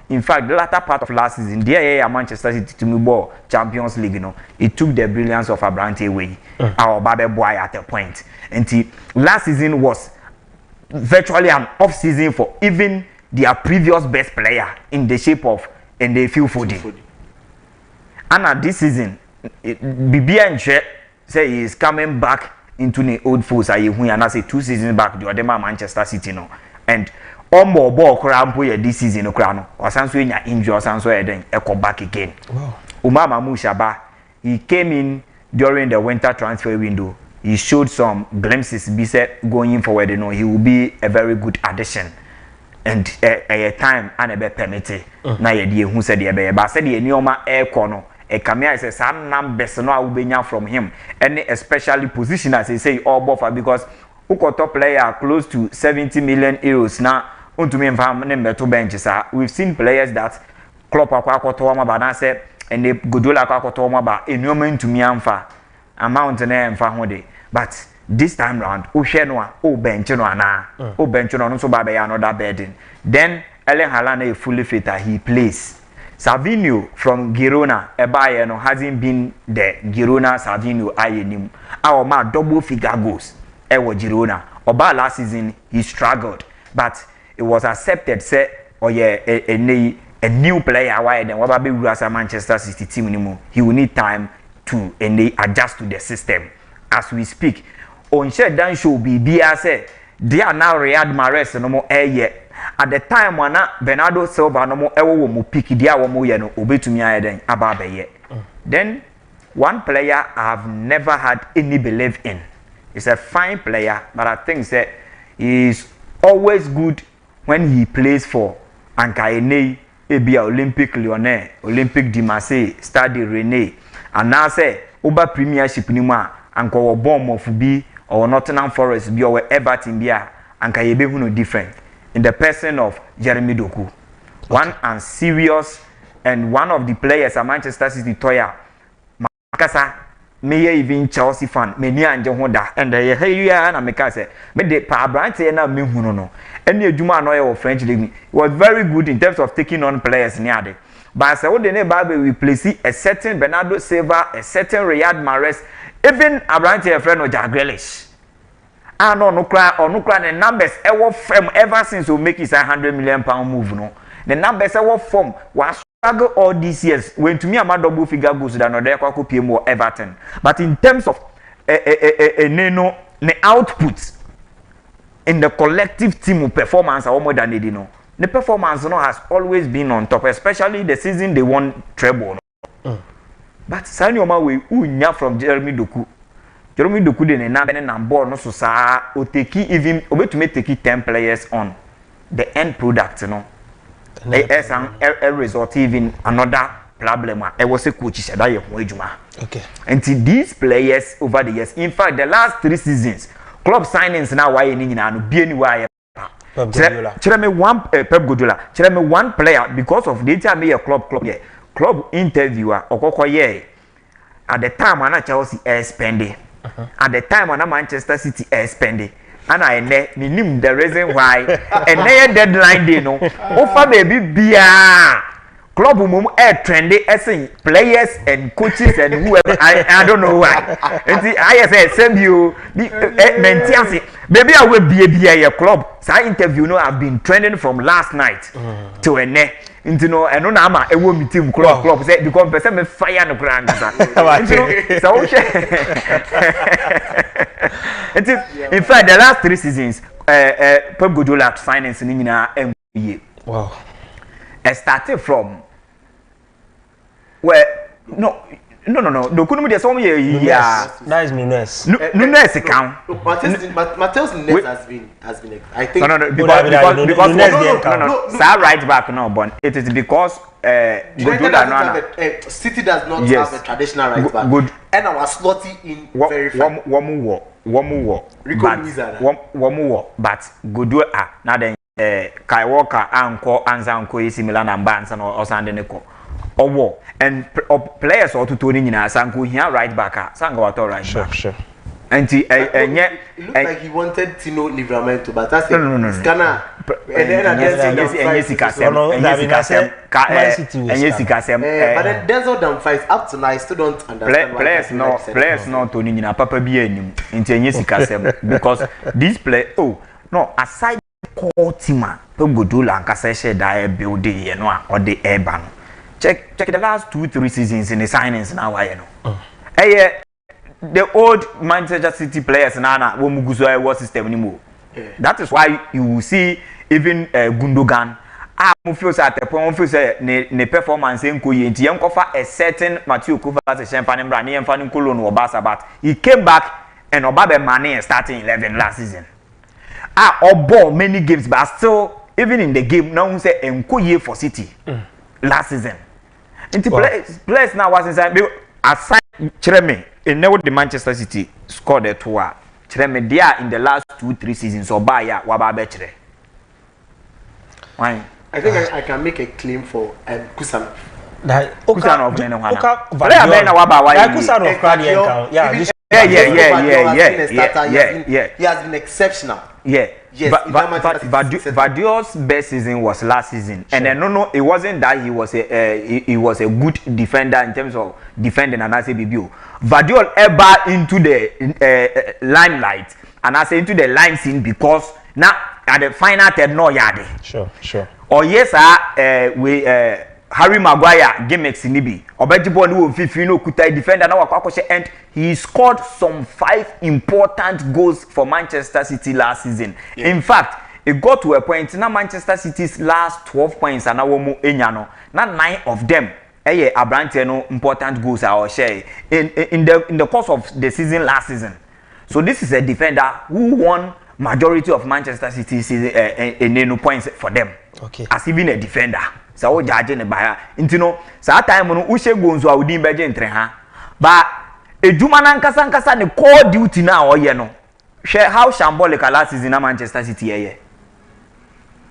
in fact the latter part of last season there Manchester City to ball Champions League it took the brilliance of Abrante away our Babe boy at a point and last season was virtually an off season for even their previous best player in the shape of and they feel for them and at this season BBN say he is coming back into the old foes and I say 2 seasons back the other Manchester City and Ombo ball crampo this season no crano or sanso nya injury or sanso then echo back again. Wow. Umama Mushaba he came in during the winter transfer window. He showed some glimpses be said going forward he will be a very good addition and a time and a be permitted na ye die hu said ye be ba said ye nioma air corner a camera says some numbers no will be from him and especially position as he say all buffer because top player close to 70 million euros now to me beto benches we've seen players that Klopp akwa ba na say and they Guardiola akwa ba enyomen to me amfa amount na amfa ho de but this time round share no bench no ana bench no so ba be another burden then Erling Haaland fully fit he plays. Savinho from Girona ebaye no hasn't been the Girona Savinho ayenim our man double figure goals Girona oba last season he struggled but it was accepted say a new player why then what be as a Manchester City team anymore he will need time to and they adjust to the system as we speak. On share dan show BBA say they are now Riyad Mahrez no more at the time when Bernardo Silva no more ewo mo pick dia wo mo ye no obetumi ayeden ababeye. Then one player I have never had any belief in. He's a fine player, but I think that he is always good when he plays for Ankaene, Ebia Olympic Lyonnais, Olympic de Marseille, Stade Rennais, and now say Oba Premiership Nima, Anko Bomb of B or Nottingham Forest be or Everton Bia, Ankayebe Huno different in the person of Jeremy Doku. Okay. One and serious and one of the players at Manchester City Toya Makasa. Me even Chelsea fan, me ni anje ho da, and hey ya na me ka say, me de pa branch na me hunu no. Any adwuma no ye French league was very good in terms of taking on players ni ade. But say what the name Babe replace a certain Bernardo Silva, a certain Riyad Mahrez, even Abrante friend of Jack Grealish. Ah no cry the numbers ever firm ever since we make his 100 million pound move no. The numbers ever form was struggle all these years when to me I'm a double figure goals than other kwako PM or Everton. But in terms of the output in the collective team performance are more than they know. The performance has always been on top, especially the season they won treble. But Sanyoma we unya from Jeremy Doku. Jeremy Doku de na bene na ball no so sa o take even to make take 10 players on the end product no. A result even another problem. I was a coach said that okay. And these players over the years, in fact, the last 3 seasons, club signings now why in no be anywhere. Tell me one Pep Guardiola. Tell me one player because of the time me a club interviewer or at the time when Chelsea spending, at the time when Manchester City spending. And I know the reason why and their deadline they know offer baby bia club mum air trendy as players and coaches and whoever I don't know why and I say send you maintenance baby I will be a club so I interview no I've been trending from last night to a net into no and no nama a woman team club say because person me fire no grand so it is, in fact, the last 3 seasons, Pep Guardiola finance in NBA. Wow. I started from where no. No, couldn't be some year. Yeah, nice Nunes. Nunes account. Mateus Nunes has been. I think because no, right back no, but it is because City does not have a traditional right back. Good. And I was slotty in very far. One more. But good now then Kai Walker Anko Anzanko is similar and Bands and or Sandeneko. Or and players or to Tony in Sanko here right back. Sango at all right. Sure. And yet it looked like he wanted Tino Livramento, but that's no. Scanner. And then Jessica but then Denzel Dumfries up to now I still don't understand players no Tony in Papa B into Jessica because this play aside core team to go do Lancashire share that building you know or the urban check the last 2-3 seasons in the signings now you know the old Manchester City players nana wo muguso war system anymore. That is why you will see even Gundogan mo feel say at the point feel say ne performance enko ye nti yenkofa a certain Matthew Kovacic champagne bra ne yemfa nkolo no Obasa but he came back and Obabe Mane starting 11 last season. Obo many games but still even in the game now say enko ye for City last season. Nti players now was inside aside Chereme in the Manchester City scored a tour. Chereme there in the last 2-3 seasons or Baya Wababe Chere. Why? I think I can make a claim for Kusanov. Kusanov he has been exceptional. Yes, but Vadio's best season was last season, and then no, it wasn't that he was a good defender in terms of defending, and I say BBO. Vadio ever into the limelight, and I say into the line scene because now at the final third no yard. Sure. Or yes, we Harry Maguire gimmicks ni bi obeji ball ni wo fifi no kuta defender na wakwa and he scored some 5 important goals for Manchester City last season. Yeah. In fact, it got to a point na Manchester City's last 12 points and awomu enya no na 9 of them Abrante no important goals are share in the course of the season last season. So this is a defender who won majority of Manchester City's season points for them. Okay. As even a defender. So we judge ne baya. Inti no sa time no ushe gonzo a udin beje entre ha. Ba ejuma na nkasa ne core duty na oye no. Share how shambolic last season na Manchester City ye.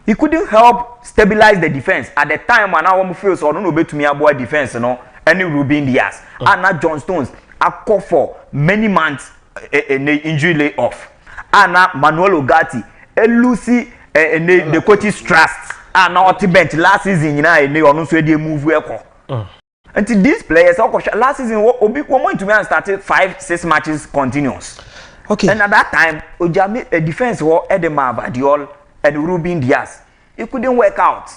He couldn't help stabilize the defense at the time when our feel so no betumi aboa defense no any Ruben Diaz and not John Stones a call for many months injury lay off and Manuel Ugarte Lucy the coach's trust and not bench last season you know they on so they move well until these players last season obi one to me and started 5-6 matches continuous. Okay, and at that time Ojami a defense war Edema Vadiol and Ruben Diaz, it couldn't work out.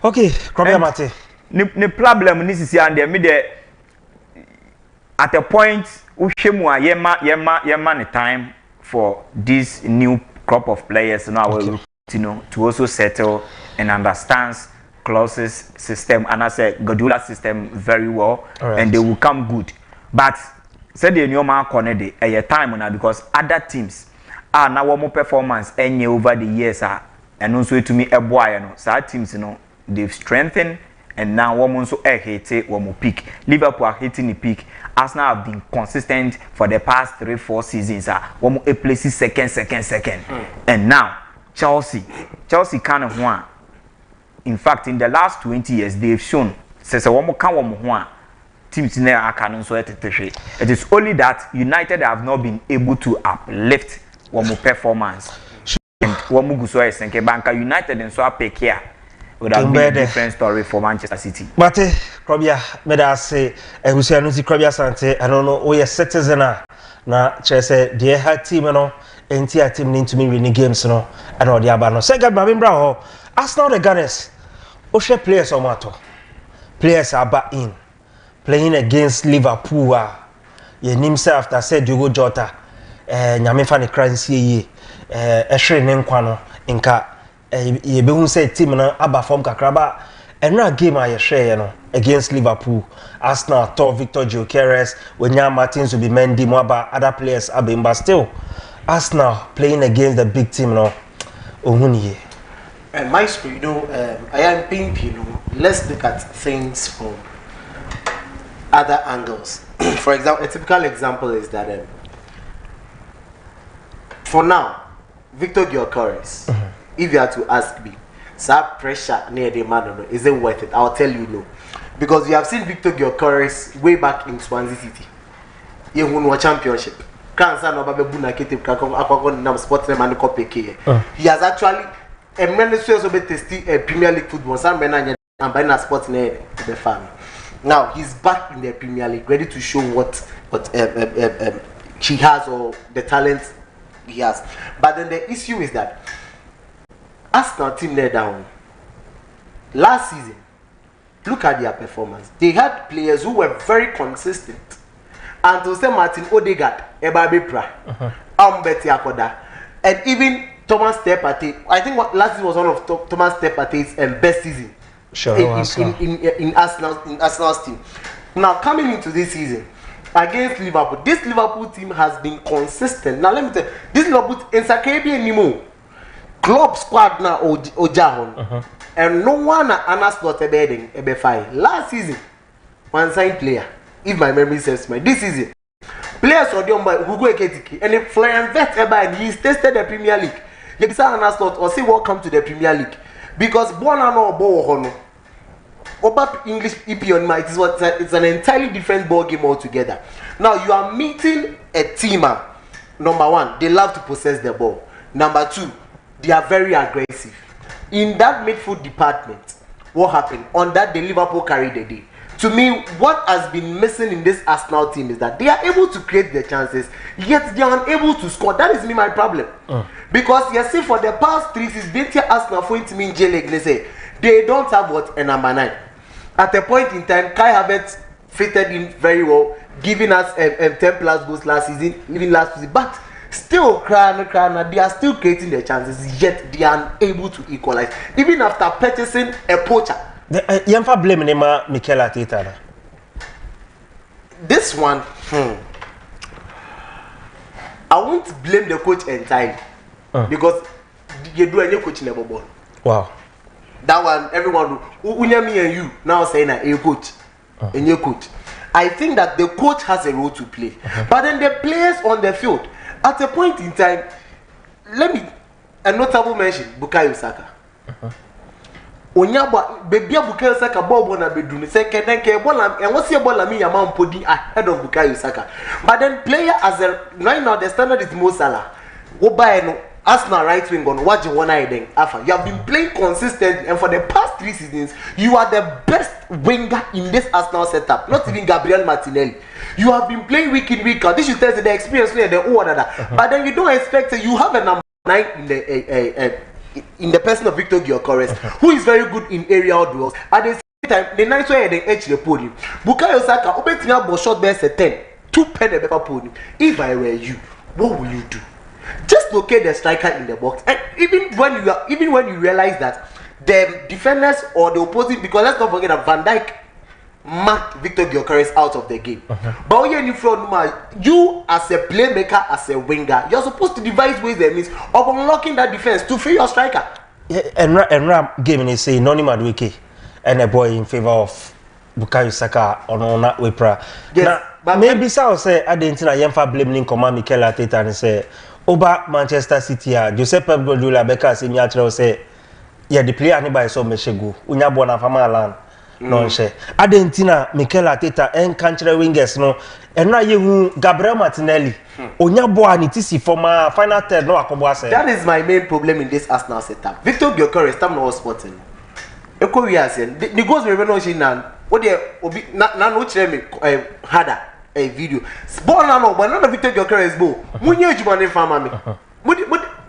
Okay, Mate. The problem is here and there. At a point, Ushemwa yema time for this new crop of players now, to also settle and understand clauses system and I say Guardiola system very well, right. And they will come good. But said the new man connected a time now because other teams. Now one more performance any over the years and also to me a boy no so teams they've strengthened and now one more so hit one more peak. Liverpool are hitting the peak. Arsenal have been consistent for the past 3-4 seasons. One more places second. And now Chelsea kind of one. In fact, in the last 20 years they've shown says one more can one more teams in there can so it is only that United have not been able to uplift one more performance. And one more good so think Banka United and so pick here would have been a different story for Manchester City. But Krobia, meda say we say no Krobia Sante I don't know we are citizen na say the head team no entire team need to me winning games no and all the abano. Say God Babin Brown Arsenal the Gunners Oshe players on matter. Players are back in playing against Liverpool. Ye nimse after said Diogo Jota nyame fa ne kransie yi ehwere ne nkwa no nka ye be hu say team na aba form kakraba enra game a ye hwere no against Liverpool. Arsenal top Victor Gyökeres Wenya Martins will be Mendy Mwaba other players abimba still Arsenal playing against the big team no ohuni and Maestro, I am thinking, let's look at things from other angles. For example, a typical example is that for now, Victor Gyökeres, if you had to ask me, that pressure near the man, is it worth it? I'll tell you no. Because we have seen Victor Gyökeres way back in Swansea City. He won a championship. He has actually a ministry also be testing a Premier League football. Some men and buying a sport in the family. Now he's back in the Premier League, ready to show what he has or the talent he has. But then the issue is that Arsenal team let down last season. Look at their performance. They had players who were very consistent. And to say Martin Odegaard, Ebabe Pra, Ambeti Akoda, and even Thomas Partey. I think last season was one of Thomas Partey's best season. Sure, in Arsenal's team. Now coming into this season against Liverpool, this Liverpool team has been consistent. Now let me tell you, this Liverpool in Caribbean Nemo club squad now Ojahon and no one announced not a bedding a fine. Last season, one signed player, if my memory serves me, this season players are done by Hugo Ekitike and if Florian Wirtz and he's tested the Premier League. You can say announced not or say welcome to the Premier League. Because Bona no Bo Oba English EP on my it's an entirely different ball game altogether. Now you are meeting a teamer. Number one, they love to possess the ball. Number two, they are very aggressive. In that midfield department, what happened? On that day, Liverpool carried the day. To me, what has been missing in this Arsenal team is that they are able to create the chances, yet they are unable to score. That is me my problem. Because you see, for the past 3 seasons, Arsenal for it mean J-League, they say they don't have what a number 9. at a point in time, Kai Havertz fitted in very well, giving us 10 plus goals last season, even last season. But still, they are still creating their chances, yet they are unable to equalize. Even after purchasing a poacher. You can't blame Mikel Arteta. This one, I won't blame the coach entirely because you do any coach never ball. Wow. That one, everyone, me and you now saying a coach, a new coach. I think that the coach has a role to play, but then the players on the field, at a point in time, a notable mention, Bukayo Saka. Onyaba baby Bukayo Saka ball na bedroom second then ke ball and what's your ball me amount podi ahead of Bukayo Saka. But then player as a right now the standard is Mo Salah. Go buy no Arsenal right wing on watch one eye then after you have been playing consistently and for the past 3 seasons you are the best winger in this Arsenal setup. Not even Gabriel Martinelli. You have been playing week in week out. This should tell you the experience and the order. But then you don't expect you have a number 9 in the person of Victor Gyökeres, who is very good in aerial duels. At the same time, the nice way they edge the podium. Bukayo Saka, opening up shot best at 10, 2 pen the paper podium. If I were you, what will you do? Just locate the striker in the box, and even when you realize that the defenders or the opposing, because let's not forget that Van Dijk marked Victor Gyökeres out of the game. But when you're in front, you as a playmaker, as a winger, you're supposed to devise ways and means of unlocking that defense to free your striker. Yeah, and Ram game is say Noni Madueke and a boy in favor of Bukayo Saka on that Wipra. Yes, now, but maybe so say I didn't know Yemfa blaming command Mikel Arteta and say over Manchester City, Joseph Guardiola Beka say me say yeah the player anybody so meshegu unya bona fama land. No share. Adentina Mikel Arteta and country wingers no and now you Gabriel Martinelli Onyabo and it is former final third no akoboase. That is my main problem in this Arsenal setup. Victor Gyökeres time no sporting. Eko we are saying the goals we no shi nan what they obi na no kire me harder a video. Ball na no but not Victor Gyökeres ball. Munye ejuma ne fama me.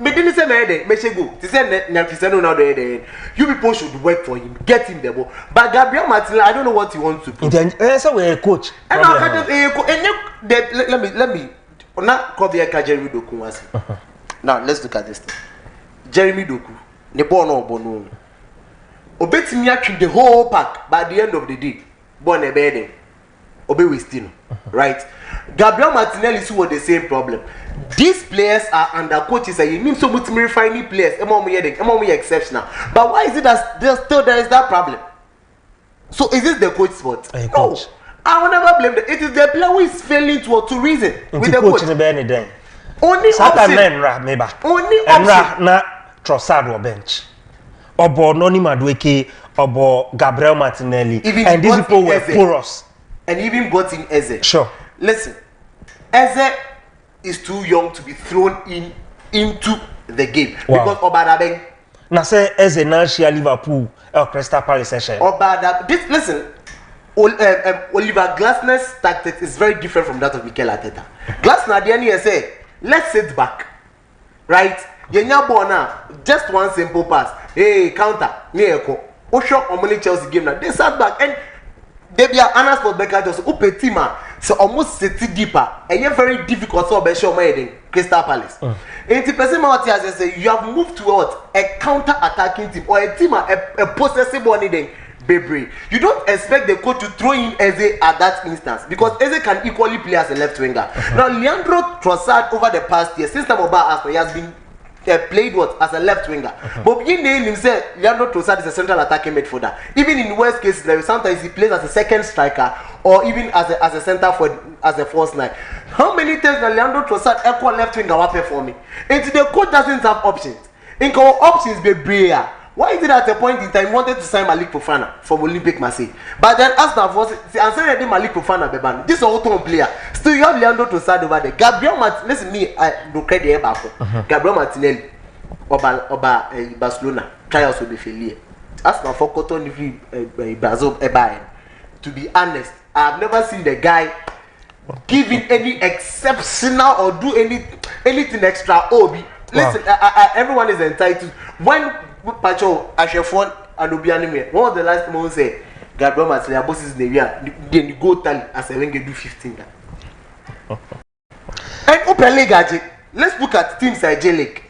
Me didn't say me say go. He said Cristiano now there. You people should work for him, get him the ball. But Gabriel Martinelli, I don't know what he wants to do. So we a coach. And I just let me not call the Jeremy Doku was. Now let's look at this thing. Jeremy Doku, the ball no bono. Obey me actually the whole pack by the end of the day. Born a bedding. Obey we still. Right? Gabriel Martinelli is with the same problem. These players are under coaches and you mean so much refining players among me exceptional. But why is it that there is that problem? So is this the coach's fault? No. I will never blame them. It is the player who is failing to reason with the coach. Only option. Only option. Na Trossard or bench. Obo Noni Madueke, Obo Gabriel Martinelli. Even and these people were porous. And even got in Eze. Sure. Listen, Eze is too young to be thrown into the game. Wow. Because Obadabeng. Now say Eze now share Liverpool or Crystal Palace session. Listen, Oliver Glasner's tactics is very different from that of Mikel Arteta. Glasner at the end say, let's sit back. Right? Yenya Bona, just one simple pass. Hey, counter, Nieko. Osho Omoni Chelsea game now. They sat back and they be Anna Sport Becker just upe tima so almost sit deeper and you're very difficult so be sure my Crystal Palace. And the person out here say you have moved towards a counter attacking team or a team a possessive one then baby. You don't expect the coach to throw in Eze at that instance because Eze can equally play as a left winger. Now Leandro Trossard over the past year since Arsenal he has been played as a left winger. But you name himself, Leandro Trossard is a central attacking midfielder. Even in worst cases, sometimes he plays as a second striker or even as a center for as a false nine. How many times does Leandro Trossard equal left winger performing? And the coach doesn't have options. In our options be brayer. Why is it at a point in time he wanted to sign Malik Fofana from Olympic Marseille? But then Arsenal was answering Malik Fofana Beban. This is an auto player. Still you have Leandro Trossard over there. Gabriel Martinelli, listen me, I don't credit him back. Gabriel Martinelli Oba Barcelona trials will be failure. Arsenal for Cotton Brazil Bayern. To be honest, I have never seen the guy giving any exceptional or do anything extra. Listen, everyone is entitled when Pacho Ashefon and Obianime. One of the last time we say Gabriel Martinelli bosses the area then you go tally as a when do 15. And Open League, let's look at teams like J League.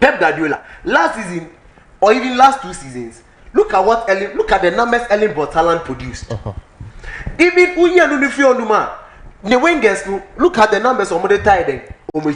Pep Guardiola last season or even last 2 seasons. Look at the numbers Ellen Bortalan produced. Even Unya Nunifio Numa, the wingers look at the numbers of Mother Tide. Even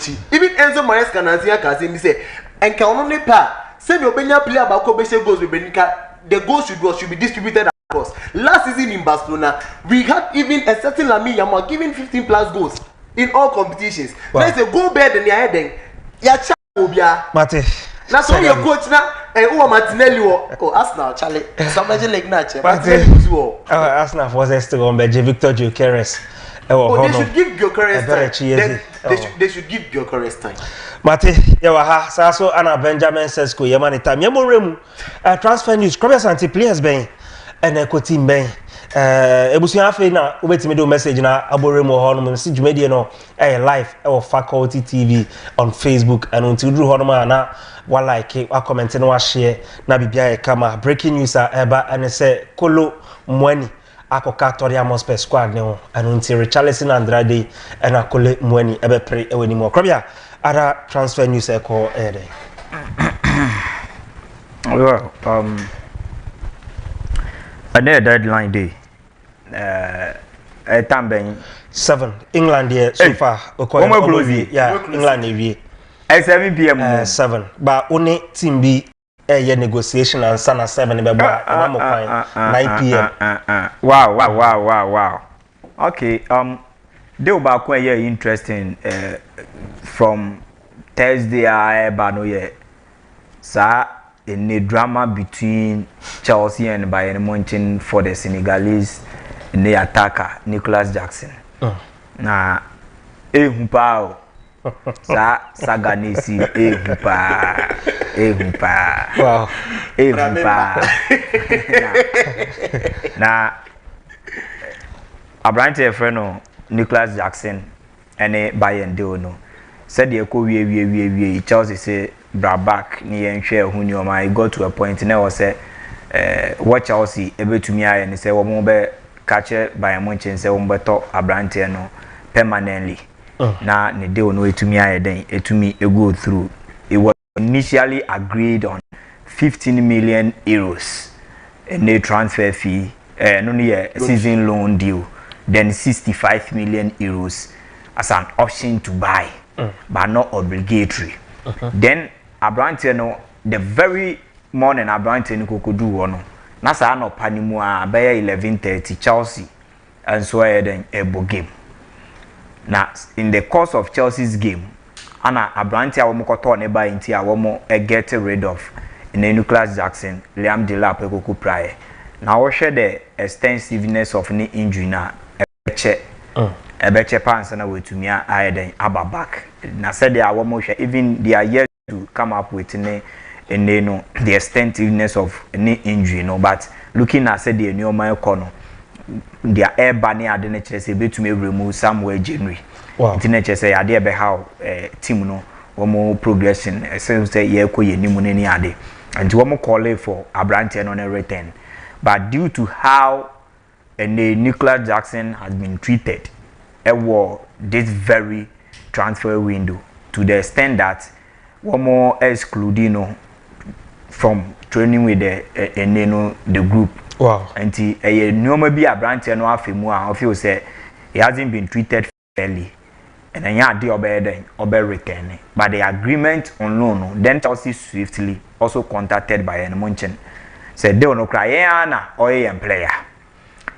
Enzo Maresca Nazia Kazim say, and can only pa send your Benya player about Kobe goals with Benica. The goals should be distributed across. Last season in Barcelona, we had even a certain Lamine Yamal giving 15 plus goals in all competitions. Wow. Let's say go better than your heading. Ya Obia. Mate. That's all your coach now. And who Martinelli or Arsenal, Charlie. Somebody like Nache. Arsenal was still on by Victor Gyökeres. They should give Gyökeres time. They should give Gyökeres time. Mate, yawa ha so ana Benjamin Sesko yemani time. Yemoremu transfer news. Come here, players ben and a team ben. Ebusuan afi na obetimi do message na aboremu ho no message media no live faculty TV on Facebook and until do ho no na wa like wa comment na wa share na bibia e kama breaking news eba and say Kolo Mwani akoka Toriamos per squad ne ho and until Richarlison Andrade and Akole Mwani ebe pre eweni mo krobia other transfer news e ko dey. Well, another deadline day. Tambeng 7 England here so far. Yeah, England here. 7 p.m. 7. But only team B negotiation and sana 7 be 9 p.m. Wow. Okay, they will back when interesting from Thursday I no ye. Sir, in the drama between Chelsea and Bayern Munich for the Senegalese the attacker Nicholas Jackson. Na ehupao sa saganisi ehupa. Wow. Ehupa. Na Abrante friend Nicholas Jackson ene Bayern deal no. Said the ko wie Chelsea say bra back ni enhwe hu ni o ma got to a point na o say watch Chelsea ebetumi aye ni say wo mo be catch by Munchen say wo beto Abrante no permanently. Na ne deal no etumi aye den etumi go through. It was initially agreed on 15 million euros in the transfer fee season loan deal, then 65 million euros as an option to buy, but not obligatory. Then Abrante no the very morning Abrante no could do one. Nasa no panimua by 11:30 Chelsea and so then a game. Now in the course of Chelsea's game, Anna Abrante awomokoto ne ba inti awomo get rid of in Nicholas Jackson, Liam Delap ekuku prior. Now we share the extensiveness of the injury na ebeche pants na wetumia ayeden ababak. Na said they awomo share even they are yet to come up with the extensiveness of any injury no, but looking at said the new corner their air banning at the nature say betumi remove somewhere January. Wow. The nature say ade be how team no one progression since say ye ko ye nimu ni ade and one call for Abrante on a return, but due to how Nicholas Jackson has been treated this very transfer window to the extent that one more excluding from training with the group. Wow. And a normal be Abrante no afemu I feel say he hasn't been treated fairly. And then yeah, the obey return. But the agreement on loan, then Chelsea swiftly also contacted by an Munchen. Said they will not cry Yana or a player.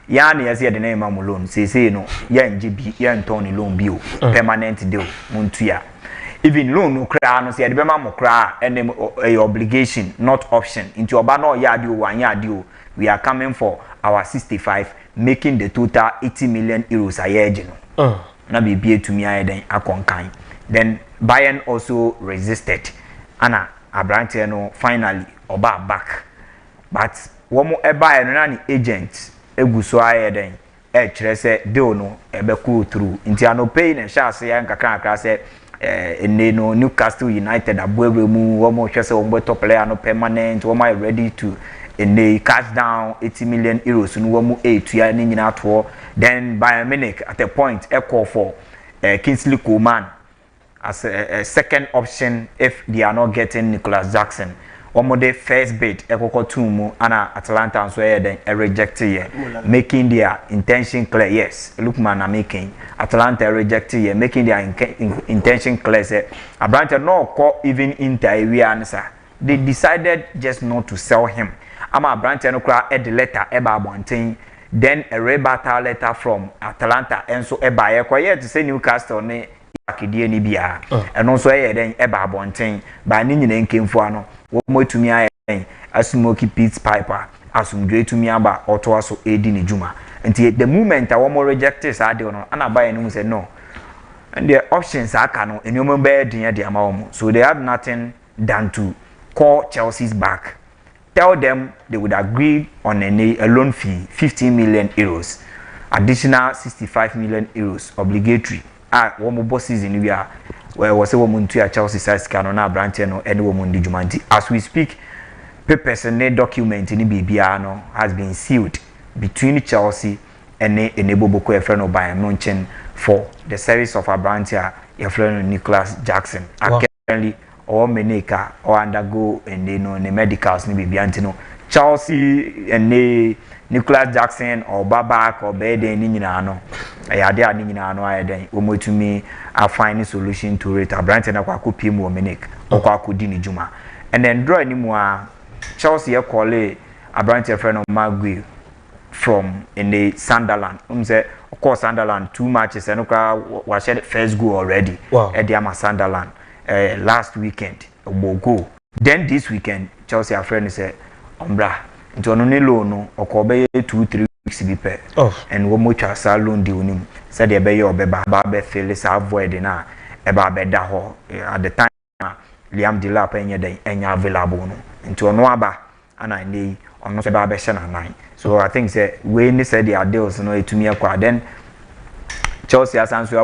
Yani has the name of loan. Say no, yan GB, yan Tony loan bill, permanent deal, Muntia. Even loan no cry, no say the Bema cry and a obligation, not option. Into Obano Yadu, 1 year deal. We are coming for our 65, making the total 80 million euros a year. Na be to me then a then Bayern also resisted. Anna Abrante no finally oba back. But one more Bayern no agent eguso aye then say deal no ebe cool through. Inti no pay and sha say kakra say no Newcastle United abwe mu one more say one top player no permanent one ready to and they cash down 80 million euros no wo mu 8 ya ni nyina to then Bayern Munich at a point a call for Kingsley Coman as a second option if they are not getting Nicholas Jackson. One the first bid ekoko tumu ana Atalanta and so then rejected here, making their intention clear. Yes, Lookman are making Atalanta rejected here, making their intention clear. Say Abrante no call even Inter area answer. They decided just not to sell him. Ama Abrante no cry the letter eba bonting. Then a rebuttal letter from Atalanta and so eba quiet to say Newcastle ne akidie ni bia. And also then eba bonting by ni nyina came for no. Wo to me ayen Asmoky Pete Piper asumdwe to me aba oto so edi ni juma. Nti the moment I wo rejected say ade no ana buy no say no. And the options aka no enyomo be din de ama wo. So they had nothing than to call Chelsea's back. Tell them they would agree on a loan fee 15 million euros, additional 65 million euros obligatory. One more bosses in we are where was a woman to a Chelsea size canona branch and any woman di jumanti. As we speak, papers and a document in BBR has been sealed between Chelsea and enable Boko Efreno Bayern Munchen for the service of a branch Efreno Nicholas Jackson. Wow. Currently or Meneka or undergo and they know the medicals ni Bibiantino. Chelsea and Nicholas Jackson or Babak or Bede Ninano. I had their Ninano, I then Omo to me a finding solution to it. A branch and a Kwaku or Menek or Kwaku Dini Juma. And then draw anymore Chelsea a call a branch of friend of Magui from in the Sunderland. Of course, Sunderland 2 matches and was first goal already. Wow. At the Sunderland. Last weekend, go. Then this weekend, Chelsea a friend said, Ombra, into only loan or cobe 2-3 weeks be paid. And one much as loan deal him. Said the bay or Baba Phyllis avoid na eba beda ho at the time Liam Dilap and ya available into Onoaba and I need on not about Beshan 9. So I think say when they said the deals no to me a then Chelsea has answered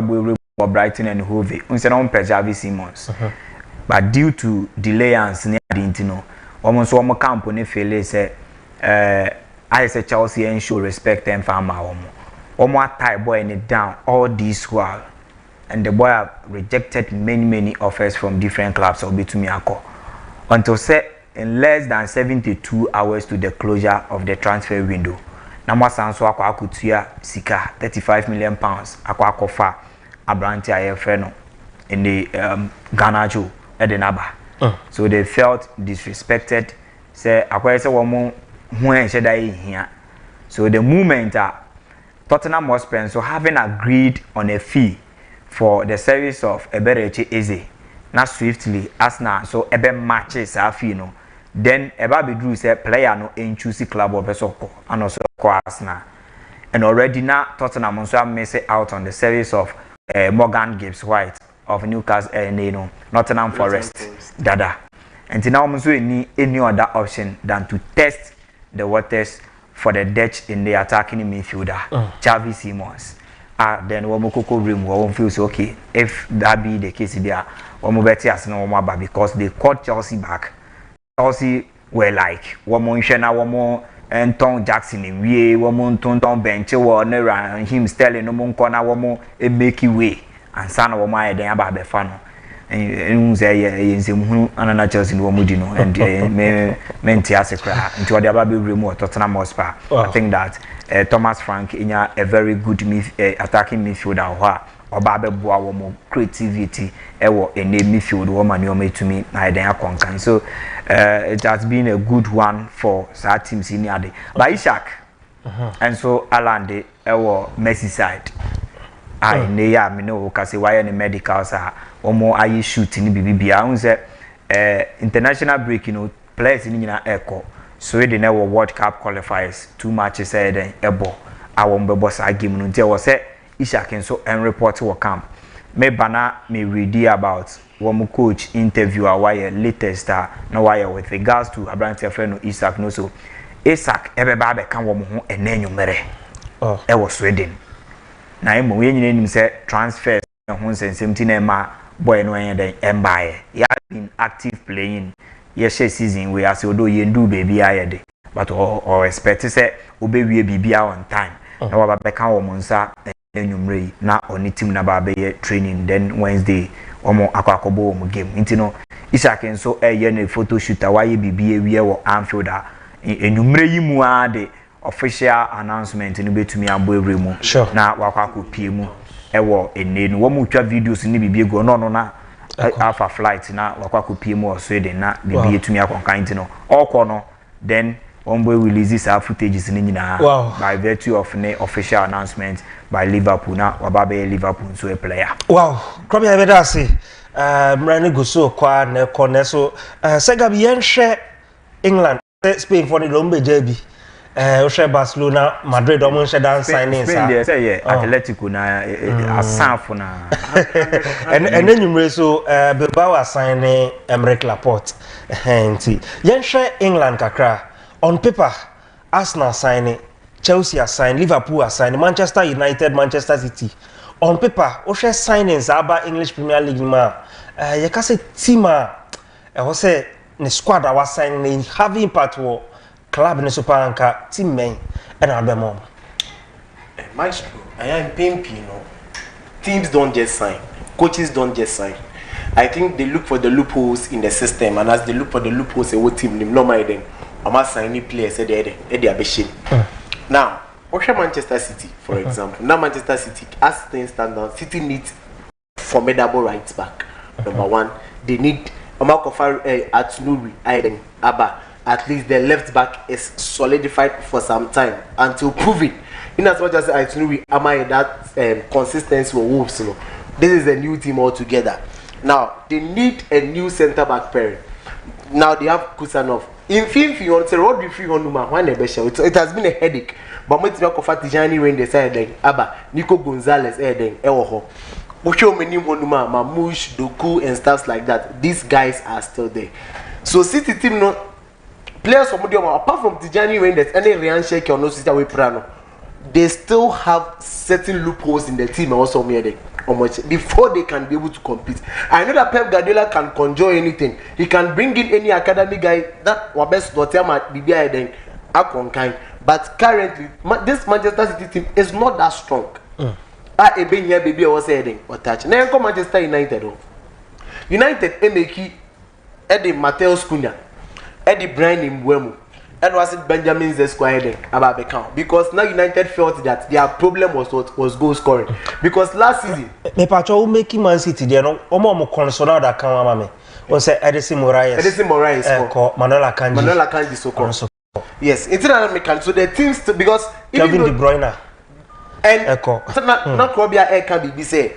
for Brighton and Hove, instead of Javi Simmons. But due to delay and Intino, almost one more camp on the failure say, I say Chelsea and show respect and farmer. One more type boy in it down all this while, and the boy have rejected many offers from different clubs or between me until say in less than 72 hours to the closure of the transfer window. Nama sanso akwa akutua sika 35 million pounds akwa akofa Abrante Ayefreno in the Ghana Joe Edenaba. So they felt disrespected. Say akwa say woman when she die here. So the moment Tottenham Hotspur so having agreed on a fee for the service of Eberechi Eze, not swiftly as now so ebe matches a fee no. Then eba be drew say player no in choosy club of Besoko and also Arsenal. And already now Tottenham also miss out on the service of Morgan Gibbs White of Newcastle, Nottingham Forest, Dada. And now we need any other option than to test the waters for the Dutch in the attacking midfielder, Xavi Simons. Then we will room we feels okay. If that be the case, there we will bet as no more because they called Chelsea back. Chelsea were like one more and Tom Jackson in we one Tom bench or him stelling no more corner one more a make way and son of my then about the fun and say another Chelsea no mudino and menti as a cry into the Baby remote Tottenham Hotspur. I think that Thomas Frank in a very good attacking midfielder or Babe Boa more creativity in the midfield woman you made to me I then conquer. So it has been a good one for our team senior day. But Ishak and so Alan de Messi side. I near me know because why any medicals are or more I shooting BBB. I say international break, players in echo. So they never World Cup qualifiers 2 matches then ebo. I won't be boss I give no there was Ishak and so and report to camp. Me bana me read about one coach interview a wire latest no wire with regards to Abrante friend Isaac no so Isaac ebe ba be kan wo mo ho enenyo mere e wo Sweden na emo we nyina nim say transfer ho nsensem na ma boy no yen den embaye he has been active playing yes season we as odo ye ndu baby ayede but or expect say obewie bibia on time na wa ba ka wo monsa enyumre na oni team na ba be training then Wednesday omo akwakobo omo game nti no Isaac nso eye na photo shooter wa ye bibia wie wo Anfield a enyumre yi mu ade official announcement ni betumi abo evre mu na wakwakopie mu ewo enenu wo mu twa videos ni bibia go no na alpha flight na wakwakopie mu Sweden na bibia tumi akonkan nti no okọ no then Ombo releases our footages in by virtue of an official announcement by Liverpool now wababe Liverpool so a player. Wow, come here better say Mrani Guso kwa ne kone so sega bi yenhwe England Spain for the Lombe JB o Barcelona Madrid o mo dan signing Spain there say yeah Atletico na asanfo na and enyumre so Bilbao signing Emerick Laporte enti yenhwe England kakra. On paper, Arsenal signing, Chelsea signing, Liverpool signing, Manchester United, Manchester City. On paper, Osha signings about English Premier League ma. You can say team was say the squad that was signing have impact wo club in the Super Anka team men and Albemom. Maestro, I am pimp, Teams don't just sign, coaches don't just sign. I think they look for the loopholes in the system, and as they look for the loopholes, what team them no mind them. I'm signing players at the Abeshin. Now, Manchester City, for example. Now, Manchester City, as things stand down, City needs formidable rights back. Number one, they need Atunuri, Aiden, Abba. At least the left back is solidified for some time until proven. In as much as Atunuri, am I that consistency for Wolves? This is a new team altogether. Now, they need a new centre back pairing. Now, they have Kusanov. In film, you want to road free on Numa, one it has been a headache. But when you have Tijani Rain, they say, Abba, Nico Gonzalez, Ewoho. Osho Meni Monuma, Mamouche, Doku, and stuff like that. These guys are still there. So, City team, no players from Modioma, apart from Tijani Rain, there's any Ryan Shake or no sister with Prano, they still have certain loopholes in the team also before they can be able to compete. I know that Pep Guardiola can conjure anything. He can bring in any academy guy that Wabes Dotema BBI then Akonkai. But currently, this Manchester City team is not that strong. A being here, baby, was saying or touch. Now come Manchester United. United Emeki Eddie Mateus Cunha, Eddie Brian Mbeumo. And was it Benjamin Zesquire about the count? Because now United felt that their problem was goal scoring. Because last season, me pacho making Man City there no omo console that can mama me. On say Edison Moraes. Manuel Akanji so. Yes, it's not mechanical. So the teams because Kevin De Bruyne and not Robia can be say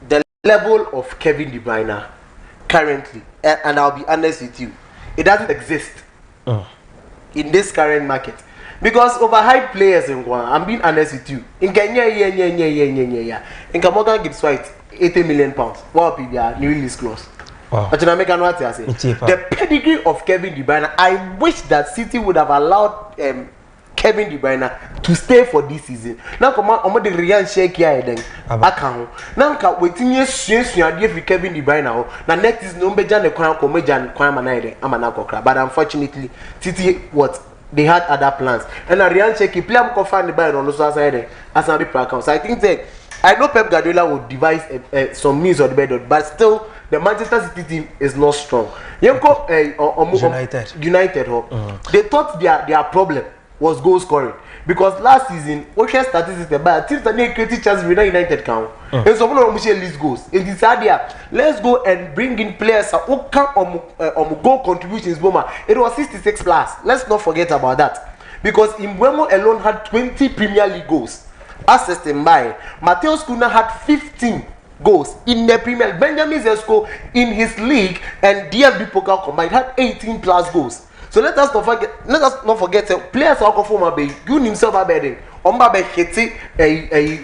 the level of Kevin De Bruyne currently, and I'll be honest with you, it doesn't exist. In this current market, because overhyped players in Guam, I'm being honest with you. In Kenya, in Morgan Gibbs White, 80 million pounds. What will be their new release clause? But I make what I say. The pedigree of Kevin De Bruyne. I wish that City would have allowed Kevin De Bruyne to stay for this season. Now come on, the Ryan Shake here then. Now come waiting years for Kevin De Bruyne. Now next is no better the crown comedian crime and but unfortunately, City what they had other plans. And Ryan Shake play am find the Bayern on the side as a big account. So I think that I know Pep Guardiola will devise some means or the better, but still the Manchester City team is not strong. United. They thought their problem was goal scoring because last season Osha statistics but teams that need creative chances with United count and so one of list goals in this idea let's go and bring in players who can goal contributions it was 66 plus. Let's not forget about that because Mbeumo alone had 20 Premier League goals assisted by Mateus Cunha had 15 goals in the Premier League. Benjamin Sesko in his league and DFB Pokal combined had 18 plus goals. So let us not forget players are perform a big you himself a bedding on babe hiti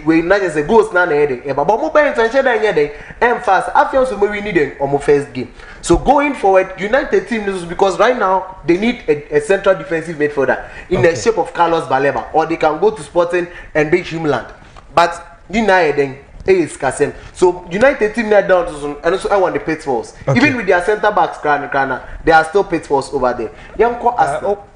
we not just a ghost na heading but mobile intention and fast after so we need them on my first game. So going forward, United team is because right now they need a central defensive midfielder in the shape of Carlos Baleba, or they can go to Sporting and beat Homeland. But is Kasem. So United team are down to and also I want the pitfalls. Even with their centre backs, there are still pitfalls over there.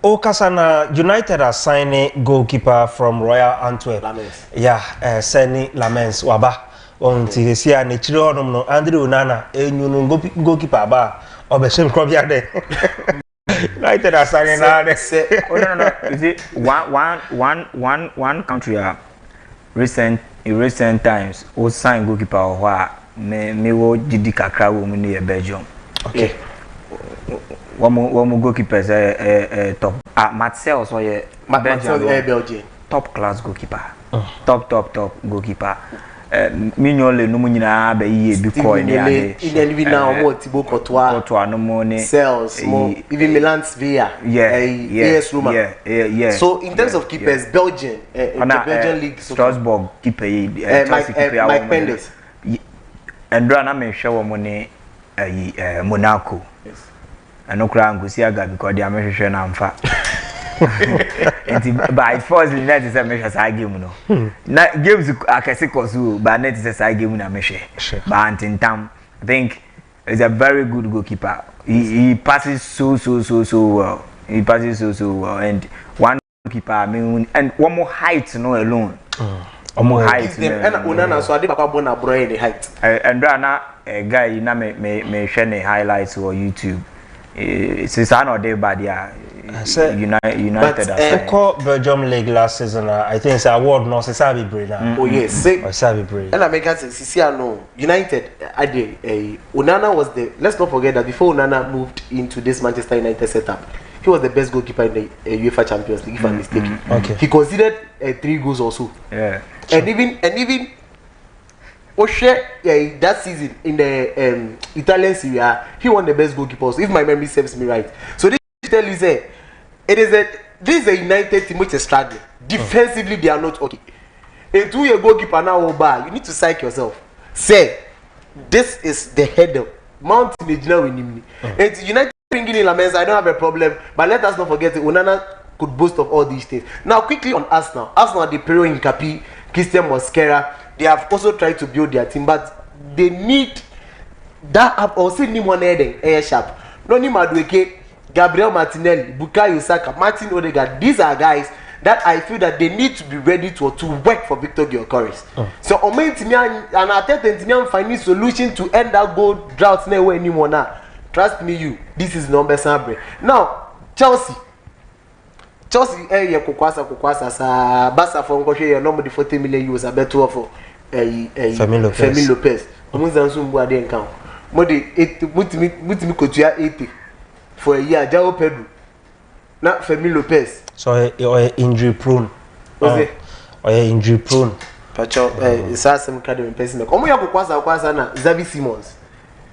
Kasana United are signing goalkeeper from Royal Antwerp. Lamens. Yeah, Seni Lamens Waba. On Tisia Nichiro no Andrew Nana, Enyun goalkeeper ba Obeshem Krobia de. United are signing now. Oh no. Is it one country in recent times who sign goalkeeper or me wo Gidi kakra wo mu ne Belgium. Okay. One more goalkeepers top. Marcel so ye Belgium. Top class goalkeeper. Top goalkeeper. Mignole no munyina ba yiye bi ko ni ade. Even now more Thibaut Courtois no more ne Sales more even Milan Sevilla. AS Roma. Yeah. So in terms of keepers, Belgium the Belgian league Strasbourg keeper Mike Penders. And na me hwe wo mo ne Monaco. Yes. Ano kra ngosi aga because they are hwe na amfa. And by force net is a measure side game no. Na games akese kosu but net is a side game na measure. But in time I think he's a very good goalkeeper. He passes so well. He passes so well and one goalkeeper I mean and one more height no alone. More height and Onana so I did papa bona bro in the height. And na a guy na me share the highlights on YouTube. Since I know they bad United Belgium League last season, I think it's award no Sabi Brain. Oh yes, Sabi Brain. And American says no United Onana was the let's not forget that before Onana moved into this Manchester United setup, he was the best goalkeeper in the UEFA Champions League if I'm mistaken. Okay. He considered 3 goals also. Yeah. And even that season in the Italian Serie A, he won the best goalkeepers, if my memory serves me right. So this tell you say this is a United team which is struggling. Defensively, they are not okay. And 2 year goalkeeper now over, you need to psych yourself. Say, this is the header. Mount Nijina winning. And United bringing in Lamens, I don't have a problem. But let us not forget that Onana could boast of all these things. Now, quickly on Arsenal, the Pero Incapi, Christian Mosquera, they have also tried to build their team, but they need that up or see anyone air sharp. No need Madueke, Gabriel Martinelli, Bukayo Saka, Martin Odegaard. These are guys that I feel that they need to be ready to work for Victor Gyökeres. So and I tell them finding solution to end that goal drought nowhere anymore now. Trust me, this is number Sabre. Now Chelsea, Kokwasa sa Basa for Ngoshe normally 40 million euros a better for Femi Lopez. Omunzansu mbu ade nkan. Modi mutimi kotua 80 for a year Jao Pedro. Na Femi Lopez. So injury prone. Injury prone. Pacho some kind of person. Omo ya Kokwasa na Xavi Simons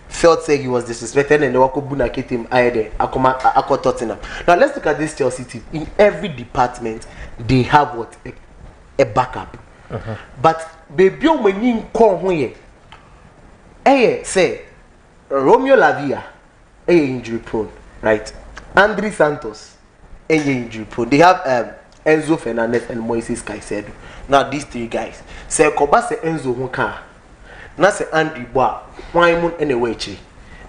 felt say he was disrespected and the Wakobuna him aide Akko Tottenham. Now let's look at this Chelsea team. In every department they have what a backup. But baby when you come here say Romeo Lavia injury prone, right? Andre Santos injury prone. They have Enzo Fernandez and Moises Caicedo. Now these 3 guys say Koba say Enzo Hunka na say Andy Boa Wyman anyway.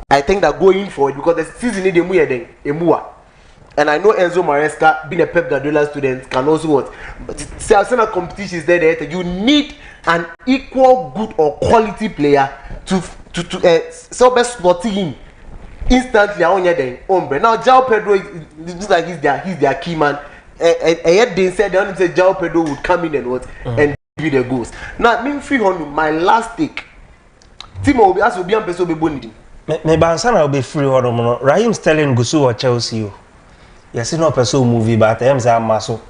I think that going forward because the season need Emua. And I know Enzo Maresca, being a Pep Guardiola student, can also what. But see, Arsenal competition is there. You need an equal good or quality player to best slot him instantly. Now João Pedro is like he's their key man. Yet they said they only say João Pedro would come in and what and give you the goals. Now, me free on my last take. Timo will be asked to be person be bonidi. Me bansana will be free on Raheem Sterling Gusu or Chelsea. Yes, no person movie, but I'm Maso.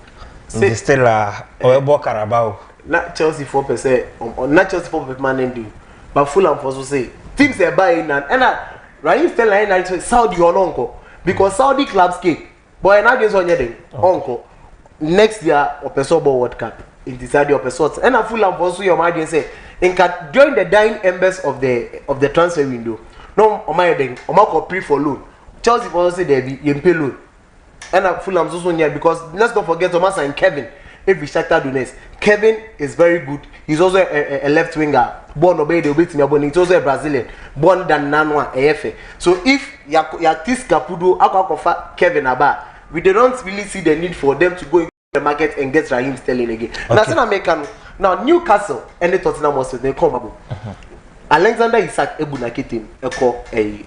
Still or Bo Carabao. Not Chelsea 4%, or not Chelsea 4% man and do. But Fulham for so say teams are buying and Raheem Sterling and Saudi or uncle because Saudi clubs cake. Boy, now this on your uncle. Next year, or Pesobo World Cup in the Saudi of Pesot. And a Fulham for so your mind say during the dying embers of the transfer window. No, Omako pre for loan. Chelsea for say there be loan. And a Fulham also here because let's not forget Thomas and Kevin. every Shakhtar Donetsk. Kevin is very good. He's also a left winger. Born obey the bit in He's also a Brazilian. Born than Nanwa AFA. So if Yatis Capudo Akakofa Kevin Aba, we don't really see the need for them to go into the market and get Raheem Sterling again. Okay. Now Newcastle and the Tottenham was they come up. Alexander Isak Ebunakitim a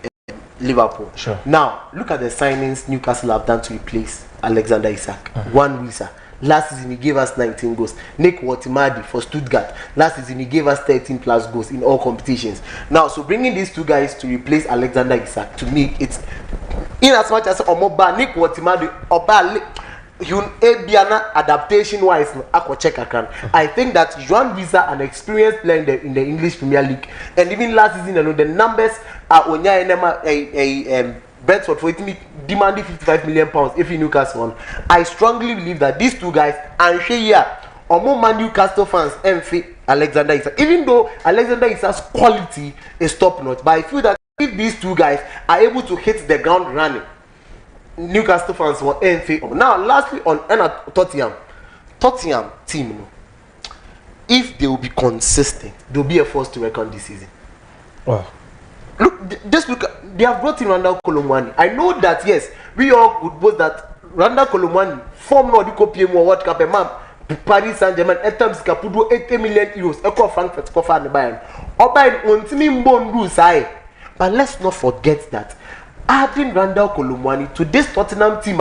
Liverpool. Sure. Now look at the signings Newcastle have done to replace Alexander Isak. One visa. Last season he gave us 19 goals. Nick Watimadi for Stuttgart. Last season he gave us 13 plus goals in all competitions. Now, so bringing these two guys to replace Alexander Isak, to me, it's in as much as Omoba, Nick Watimadi, Oba, Biana adaptation wise, I think that Joan Visa, an experienced player in the English Premier League, and even last season, the numbers are Onya Brentford for demanding £55 million if you Newcastle on. I strongly believe that these two guys and here or more Man Newcastle fans and Alexander Isak. Even though Alexander Isak's quality is top notch, but I feel that if these two guys are able to hit the ground running, Newcastle fans will end. Now, lastly on Tottenham team, if they will be consistent, they'll be a force to reckon this season. Wow. Just look at, they have brought in Randall Kolomwani. I know that, yes, we all would boast that Randall Kolomwani form no di copy more World Cup Paris Saint-Germain Etams Capudo 80 million euros Echo Frankfurt Kofa and Bayern Obayern Ontimi Mbondu sai. But let's not forget that adding Randall Kolomwani to this Tottenham team,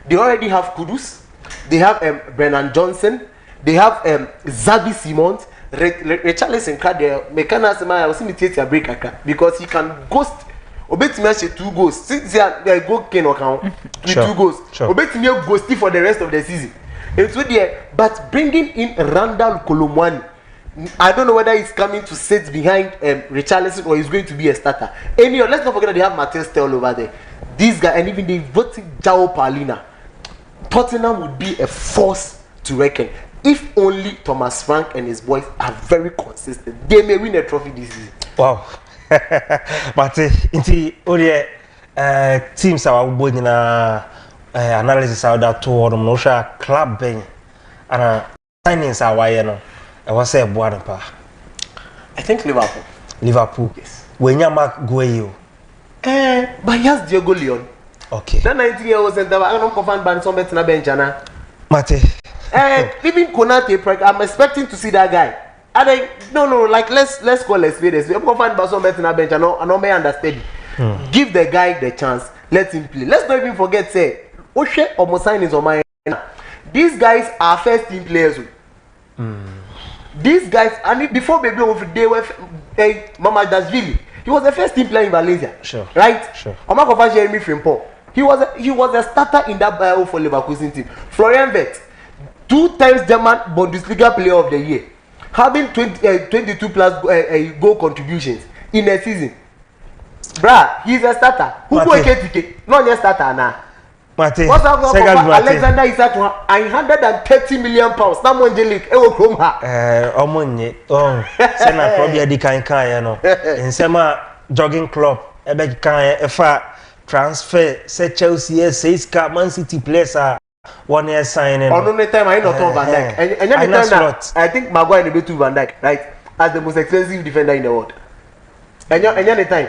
they already have Kudus, they have Brennan Johnson, they have Xavi Simons. Richarlison card there mechanics I was imitate a break because he can ghost obetime 2 goals since they go can account with 2 goals obetime ghosty for the rest of the season. It's with there, but bringing in Randall Kolomwani, I don't know whether he's coming to sit behind Richarlison or he's going to be a starter. Anyway, let's not forget that they have Matthias Tel over there. This guy and even they voted João Paulina. Tottenham would be a force to reckon. If only Thomas Frank and his boys are very consistent, they may win a trophy this season. Wow. But inti ode teams are both na analysis out that to or no club ben and signings are why no. I was say boa pa. I think Liverpool. Liverpool. Yes. When you mark Gueyo. But yes, Diego Leon. Okay. That 19-year-old center, I don't confirm ban some bet na bench na. Mate. Even Konate, I'm expecting to see that guy. And no, like let's call it spade. I'm confident about some betting bench. I know may understand. Give the guy the chance. Let him play. Let's not even forget say Oshe or Mosain is on my. These guys are first team players. These guys, and before baby they were Mama Dashvili. He was the first team player in Valencia. Sure. Right? Sure. Omakofa Jeremy Frimpong. He was a starter in that bio for Leverkusen team. Florian Wirtz. 2 times German Bundesliga player of the year, having 22 plus goal contributions in a season. Bruh, he's a starter. Who go get not just starter now. Mate. What's up, Alexander Isak? 130 million pounds. Someone Jelik, Kroma. Omonye. Oh, Sena probably di kan ya no. Nsema jogging club. Ebe kan efa transfer. Say Chelsea, say Ska Man City players are 1 year signing. On the time I not on Van Dijk. And time I think Maguire will be to Van Dijk, right? As the most expensive defender in the world. And the time.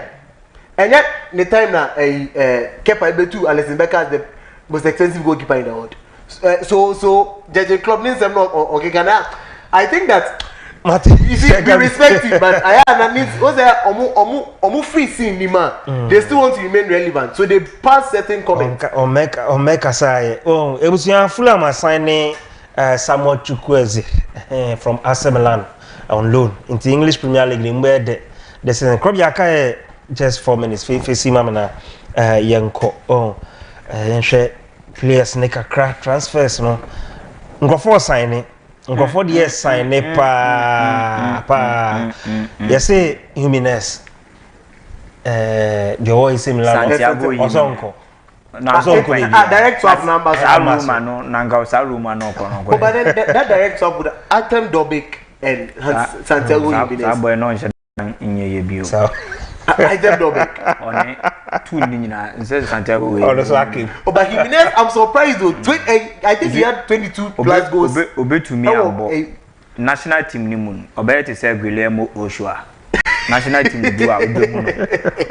And yet the time now Kepa able to Alisson Becker as the most expensive goalkeeper in the world. So JJ Club needs them not okay. I think that you see, we respect it, but I mean, was there omu free scene Nima? They still want to remain relevant, so they pass certain comments. On make aside. Oh, it was young Fulham signing Samuel Chukwueze from AC Milan on loan into English Premier League. Where the season club yaka just 4 minutes. Facing mamana yanko. Oh, and players make a crack transfers. No, go for signing. For the years sign pa you say Jimenez the always similar Ozonko direct swap numbers but then that direct swap with Artem Dobik and Santiago Jimenez. Artem Dobik on two nina instead Santiago. Oh, but Jimenez, I'm surprised though. I think he had 22 plus goals. Obe to me national team ni mun. Obe to say Guillermo Ochoa. National team do a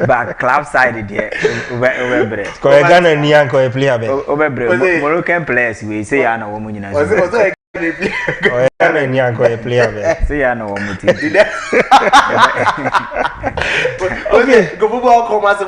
but club side there over bre. Ko Ghana ni an ko player be. Over bre. Moroccan players we say ya na wo mu nyina. Ko Ghana ni an ko player be. Say ya na wo mu team. Okay, go football come as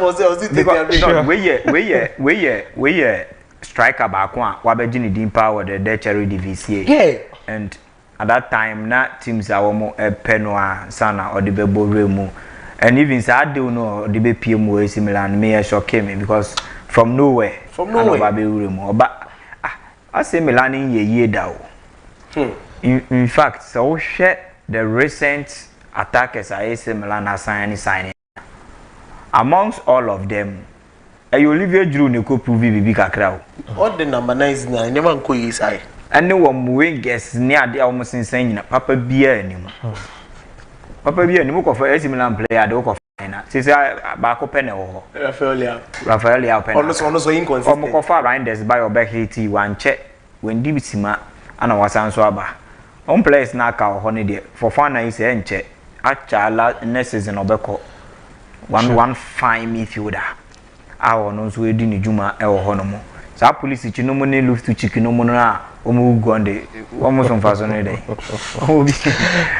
we ye striker back one wa be gini din power the cherry DVCA. Yeah. And at that time na teams are mo penwa sana or the bebo remu and even sad do no the be PM we similar me shock me because from nowhere be remu but I say Milan ye da in fact so share the recent attackers are AC Milan signing amongst all of them Olivier Giroud ne ko prove bibi kakra all the number 9 is na never ko yi sai and wo wingers ni ade almost sensan nyina papa bia anim papa bia anim ko for AC Milan player de ko fina say ba ko pene wo Rafael Leao pene ono so inconsistent o ko fa Reinders by obe hiti wan che when di bitima ana wasan so aba on players na ka ho ne de for fun na ise enche achala next season obeko one fine midfielder awo no so edi ni juma e wo ho no mo sa police chi no mo ne luft chicken no mo na o mo gonde o mo son faso ne dey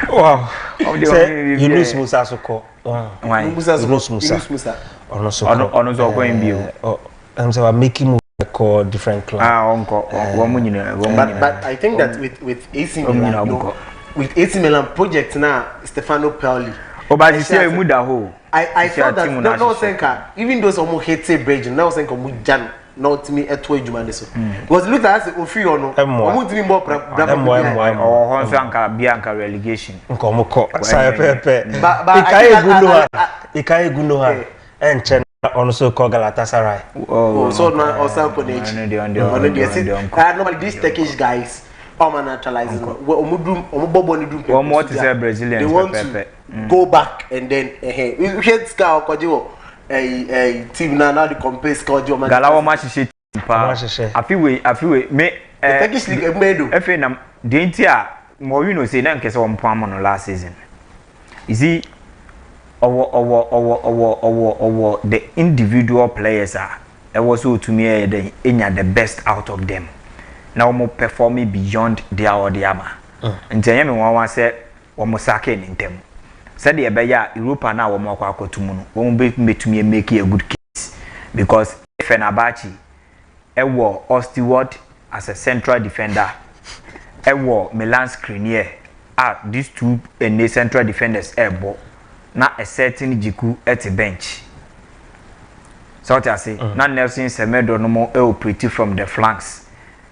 wow you lose Musa Soko why Musa ono so go in bio I'm so making call different club onko wo mo nyina but I think that with AC Milan with AC Milan project na Stefano Pioli Oba say mu da ho I felt that no senka even those omo hate bridge now senka mu jan not me eto adwuma de so because look at as ofri ono omo timi mo o ho so anka bia anka relegation nko mo ko sai pepe ikai guno ha enche on so called Galatasaray so na osan ko neji normally these Turkish guys naturalizing omo bobo ni dum omo to say Brazilian they want to go back and then we hit scout kojo team na the compare kojo man galawo ma hihye pa afiwe me Turkish league emedo efe na de ntia mo we know say na nkese wo mpo am no last season is he the individual players are was so to me the best out of them now mo performing beyond their odiyama ntanya me wan say wo mo sake ni ntem said the beya Europa na wo mo akotumu no wo be metumi make a good case because Fenerbahce ewo Osteward as a central defender ewo Milan Skriniar these two central defenders ebo na a certain Jiku at the bench so what I say na Nelson Semedo no more operate from the flanks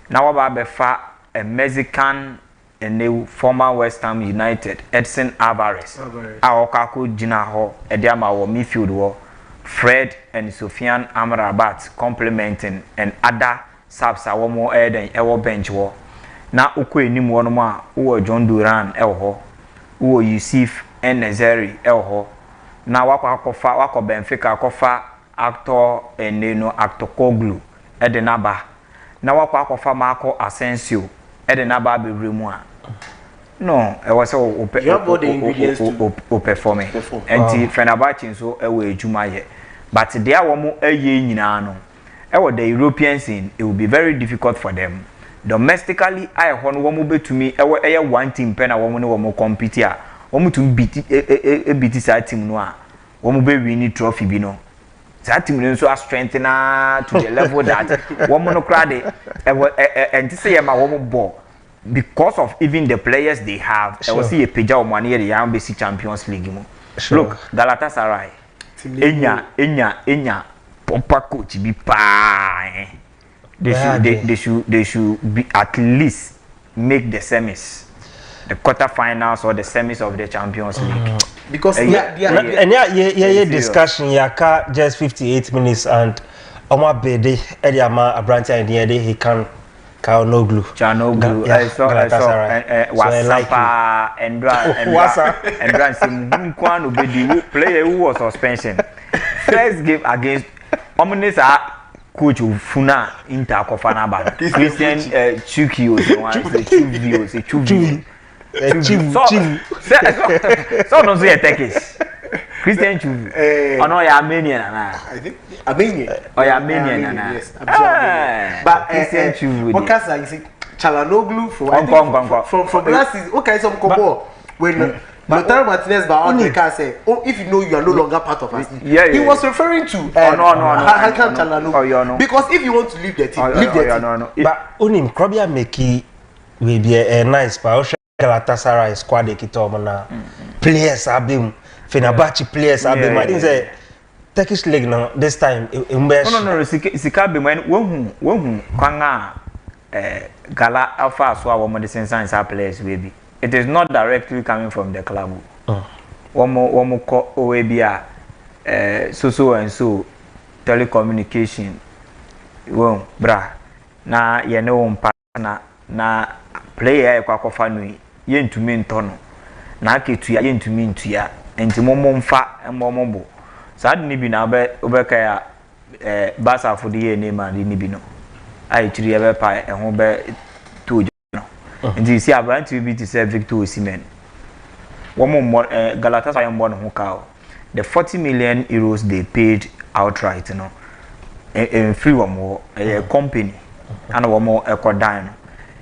now about befa a Mexican and former West Ham United Edson Alvarez Aokako Gina Ho Ediama or midfield war Fred and Sofian Amrabat complementing and other subs are more air than our bench war now uko enim one more who John Duran elho who Yusuf Nezeri elho na wako Benfica kofa actor and actor Koglu edenaba na wako Marco Asensio edenaba be remua no e was so performing and Fenerbahce so ewe ejuma ye but there womo eye nyina no e the European scene it will be very difficult for them domestically I hon womo betumi e one team pen na womo ne womo compete a womo to beat sa team no a womo be win trophy bi no that team no so strengthen to the level that womo no crowd and say ma womo ball because of even the players they have I was see a page of money the Ambassador Champions League mo look Galatasaray enya proper coach be pa they should be at least make the semis the quarterfinals or the semis of the Champions League because discussion yaka just 58 minutes and Omar Bede Ediama Abranti idea he can Chanoglu I saw Wasapa and Sim Kwano Bedi player who was suspension first game against Omunisa coach Funa Inter Kofanaba. Christian Chuki was the one say Chuvi. So don't say Turkish. Christian Chuvi. Oh no, you're Armenian, I think Armenian. Oh, you're Armenian, yes. But Christian Chuvi. What can I say? Chalanoglu from last season. Okay, some combo when. Lautaro Martinez by all the can say, oh, if you know you are no longer part of us. He was referring to Hakan Chalanoglu. Because if you want to leave the team, leave the team. No. But Unim Krobia Meki will be a nice Paosha Galatasaray squad Kitomana. Players have been Fenerbahce players have been. I think the Turkish league now this time no. Sikabe when Kwanga Gala Alpha so our medicine science players baby. It is not directly coming from the club. One more call OABA, so and so telecommunication. Well, bra, na ye know partner na player kwa kofanui yen to mean tono. Na ke to yen to mean to ya. Enti momo mfa momo. Sad ni bi na obeka ya basa for the year name and ni bi no. Ai chiri ebe pa ehun be to and you see, I'm to be to say Victor Osimhen. One more Galatasaray born who cow. The 40 million euros they paid outright, you know, in free one more a company and one more a cordine.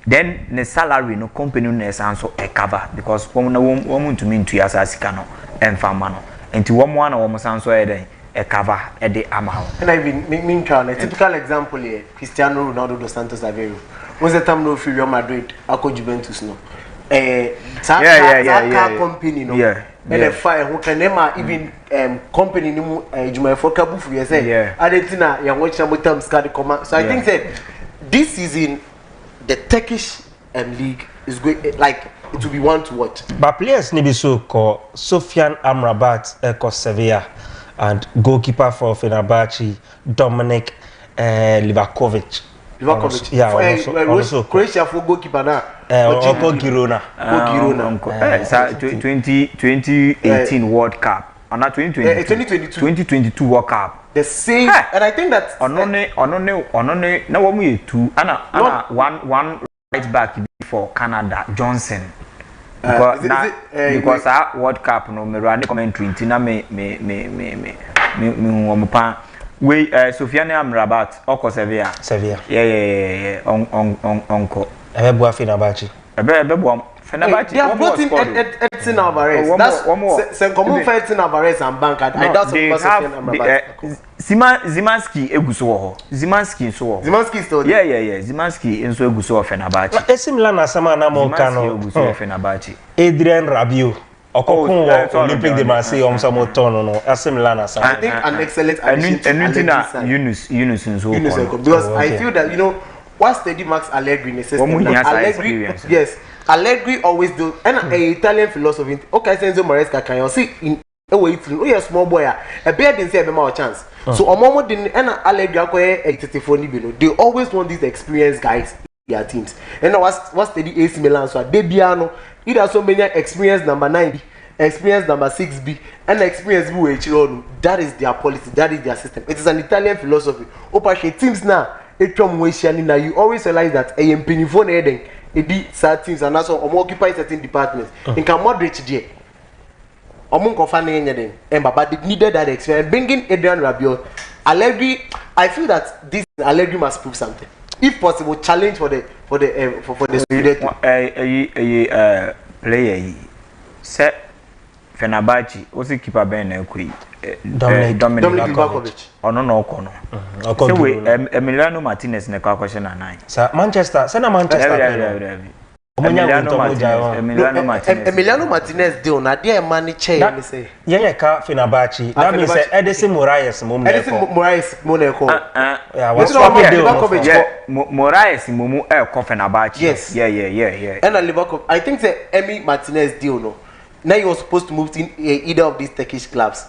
Then the salary no company no answer a cover because one to mean 2 years as cano and farmano. And to one almost answer a cover at the amount. And I've been mean a typical example here, Cristiano Ronaldo dos Santos Aveiro. Was the time no free Real Madrid, Ako Juventus no. Company no. And the fire who can never even company no Juma for Kabufu you say. Argentina you watch some terms card come. So I think that this season the Turkish league is going like it will be one to watch. But players need be so called Sofian Amrabat Eko Sevilla and goalkeeper for Fenerbahce Dominic Livakovic. Also Croatia for goalkeeper now. Girona. 2018 World Cup. And now 2022 World Cup. The same, and I think that onone. Now we two. One right back for Canada Johnson. Because our World Cup no me run commentary. Tina me we Sofiane Amrabat oko Sevilla. Yeah. Onko. Ebeboa Fenerbahce. Ebeboa Fenerbahce. They have brought in Edson Alvarez. That's one more. Common for Edson Alvarez and Bank. I doubt Sofiane Amrabat. Zimanski eguso ho. Zimanski so. Zimanski still. Yeah. Zimanski enso eguso Fenerbahce. AC Milan asama na mo kano. Eguso Fenerbahce. Adrien Rabiot. Olympique de Marseille no AC Milan asama. I think an excellent addition. Yunus because I feel that what Steady Max Allegri in the system. Yes, Allegri always do. And Italian philosophy. Okay, Enzo Maresca can you see in a way to a small boy. A bear didn't say a chance. So a moment didn't Allegri they always want these experienced guys in their teams. And what's Steady AC Milan so Debiano. It has so many experience number 90, experience number 6B, and experience BUH. That is their policy, that is their system. It is an Italian philosophy. Opache teams now, you always realize that a penifone heading, certain teams and also occupy certain departments. In can Modric there. But they needed that experience. Bringing Adrien Rabiot, Allegri, I feel that this Allegri must prove something. If possible, challenge for the student. Player set Fenerbahce. What's the keeper Ben Ekui? Dominic Livakovic. No kono. So we Emiliano Martinez ne kwa question na 9. Sir Manchester. Emiliano Martinez deal na there money chair me say. Yeah, ka Fenerbahce. That means Edison Moraes Moneko. Yeah, what's Livakovic? Yeah, Moraes Mumu ko Fenerbahce. Yes. Yeah. And Livakovic, I think the Emi Martinez deal no. Now he was supposed to move to either of these Turkish clubs,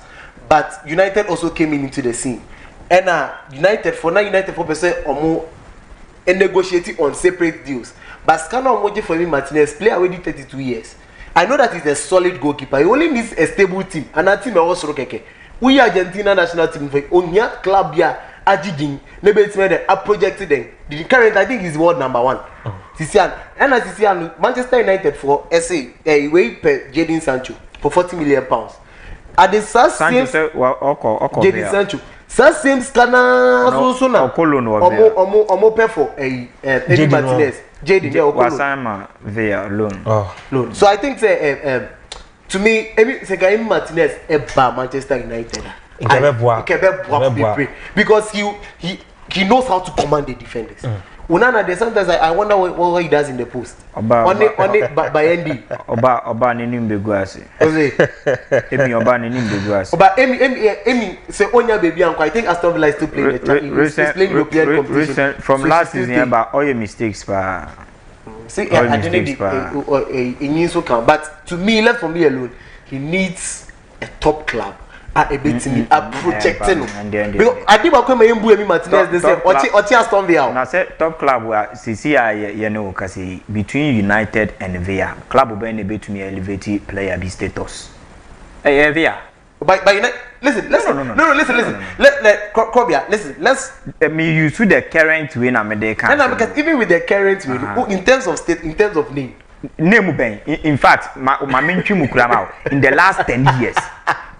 but United also came into the scene. And United 4% or more negotiating on separate deals. But Scano Moji for me Martinez play already 32 years. I know that he's a solid goalkeeper. He only needs a stable team. And that team also keke. we Argentina national team for Onya club ya Ajidin, maybe it's made a projected them. The current I think is world number 1. Sisian, and as Sisian, Manchester United for SA a way per Jadon Sancho for £40 million. At the same Jadon Sancho. Same scanner so now. Omo pay for Eddie Martinez. Jadon Wasama via loan. So I think to me, Eddie Martinez eba Manchester United. Because he knows how to command the defenders. Unana, there's sometimes I wonder what he does in the post. On it by Andy. Oba nenim beguasi. Emi oba nenim beguasi. Oba Emi say Onya baby uncle. I think Aston Villa is still playing the playing European competition. From last season about all your mistakes pa. See, I didn't in so come. But to me, left for me alone, he needs a top club. A bit me a protecting because I think I come Emi Martinez they say Oti Aston Villa. Na say top club where CCI you know kasi between United and Villa club be na betumi elevate player be status. Villa. But listen. Let Kobia, listen. Let's me use the current way na me dey can. And because even with the current way in terms of state, in terms of name in fact my main mukurama in the last 10 years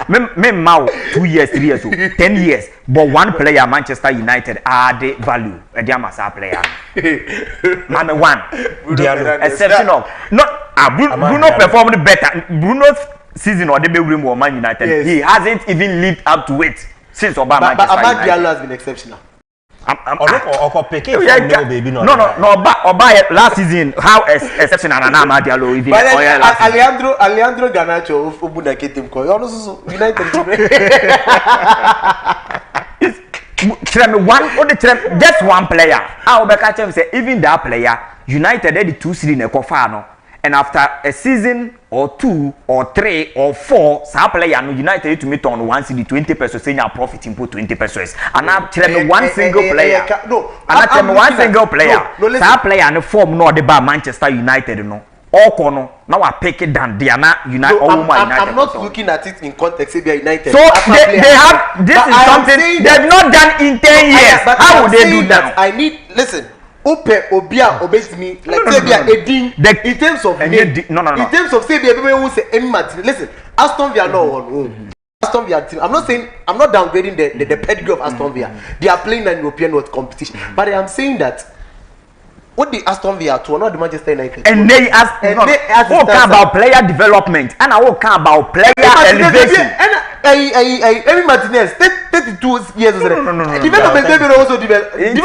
me mau 2 years 3 years 10 years but one player Manchester United add value a diamasa player I'm one exception of not Bruno performed better Bruno's season or the room or Man United yes. He hasn't even lived up to it since Obama but Ahmad Diallo has been exceptional. No, last season how exceptional and Ahmad Diallo even Alejandro Garnacho Obuna Ketim ko also United just one player how Obeka say even that player United had the 2 series in Ekofano and after a season or 2 or 3 or 4 some player no United to meet on 1 cedi 20 pesos say your profit input 20 pesos and now tell me one single player no and tell me one single player some player no form no the bar Manchester United no all corner now I pick it down they are not United I'm not looking at it in context say United so they have this is something they've not done in 10 years how would they do that I need listen Obia obeys me like Sabia Edin in terms of no. In terms of Sabia, everyone will say Emi Martinez. Listen, Aston Villa no one. Aston Villa team. I'm not downgrading the pedigree of Aston Villa. They are playing an European competition. But I am saying that what the Aston Villa to not the Manchester United. And they ask about player development and I will come about player elevation. Emi Martinez 32 years old. Development also development.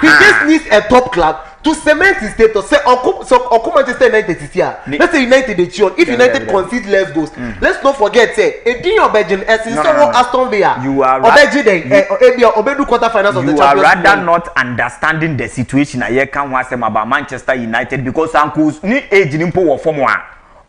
He just needs a top club to cement his status. Say Oku Manchester United is here. Let's say United they chill. If United concede less goals, let's not forget say Edinho Obejin Aston Villa. You are Obedu quarterfinals of the Champions League. You are rather not understanding the situation I can want them about Manchester United because uncles ni age ni mpo form one.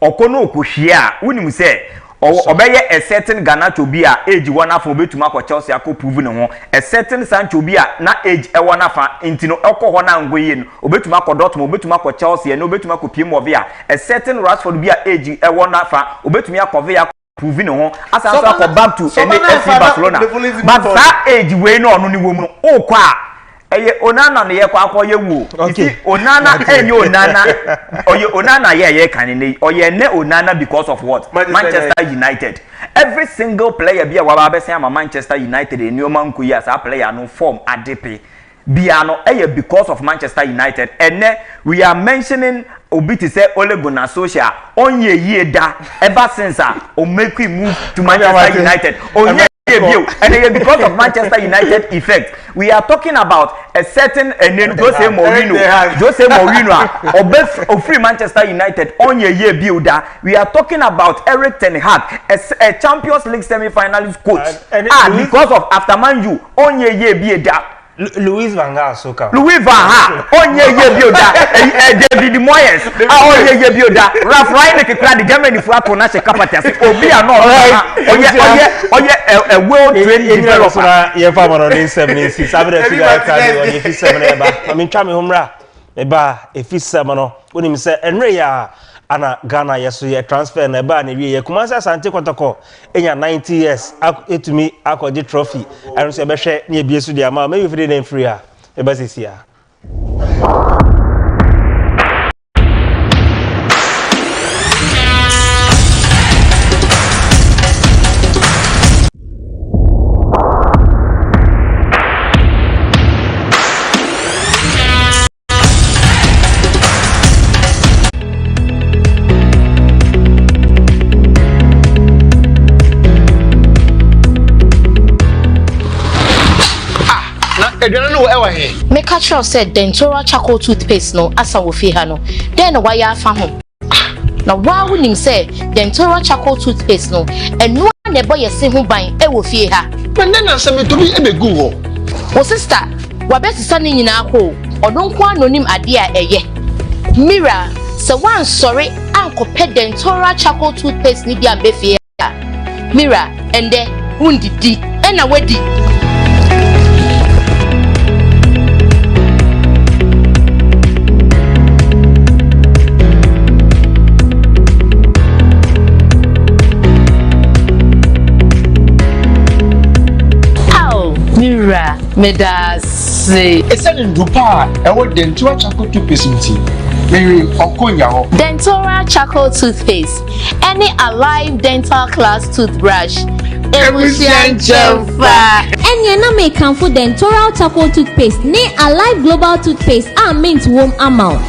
Okono okuhia unim say obeye a certain Garnacho bi a age one afọ betuma kwa Chelsea akọ prove ne ho a certain Sancho bi a na age e one afa intino ekọ ho na ngoye no obetuma kwa Dortmund obetuma kwa Chelsea no obetuma kwa PM of a certain Rashford bi a age e one afa obetuma kwa Villa prove ne ho asanso akọ back to FC Barcelona but that age we no no ni wo mu o kwa eye Onana ne ye kwa akoye wu iti Onana enye Onana oye Onana ye kan ne oye ne Onana because of what Manchester United every single player bia wa ba ama Manchester United enioma nkoyi as a player no form adepe bia no eye because of Manchester United and we are mentioning obi to say Ole Gunnar Solskjaer onye ye da ever since o make him move to Manchester United onye and because of Manchester United effect we are talking about a certain Jose Mourinho or free Manchester United on your year builder we are talking about Eric Ten Hag a Champions League semi-finalist coach because of after Man U on your year builder Louis Van Gaal soka. Louis Van Gaal onye ye bioda David Moyes onye ye bioda Ralph Rangnick kra de Germany fu ato na se capacity obi a no oye a well trained developer ye fa mo no 76 abere fi ga ka ni oye fi 7 eba I mean twa me homra eba e fi 7 no woni mi se enre ya ana Ghana yeso ye transfer na ba na wie ye Kumasi Asante Kotoko enya 90 years etumi akọje trophy anu so be hwe na ebie so dia ma maybe free na free a e ba sisia Me catch you said dental charcoal toothpaste no asa wo fi ha no then why ya fa ho na wa hunim say dental charcoal toothpaste no eno na boy yesi ho ban e wo fi ha men na se me to bi e be gu ho o sister wa be sisa ni nyina ko odonko anonim ade a eye mira se wan sorry anko pe dental charcoal toothpaste ni bi am be fi ha mira ende undidi ena wadi Mira, medase. Ese ni dupa e wo dental charcoal toothpaste nti. Mary okonya ho. Dental charcoal toothpaste. Any alive dental class toothbrush. Ebusian Java. Enye na me kanfo dental charcoal toothpaste ne alive global toothpaste mint wom amount.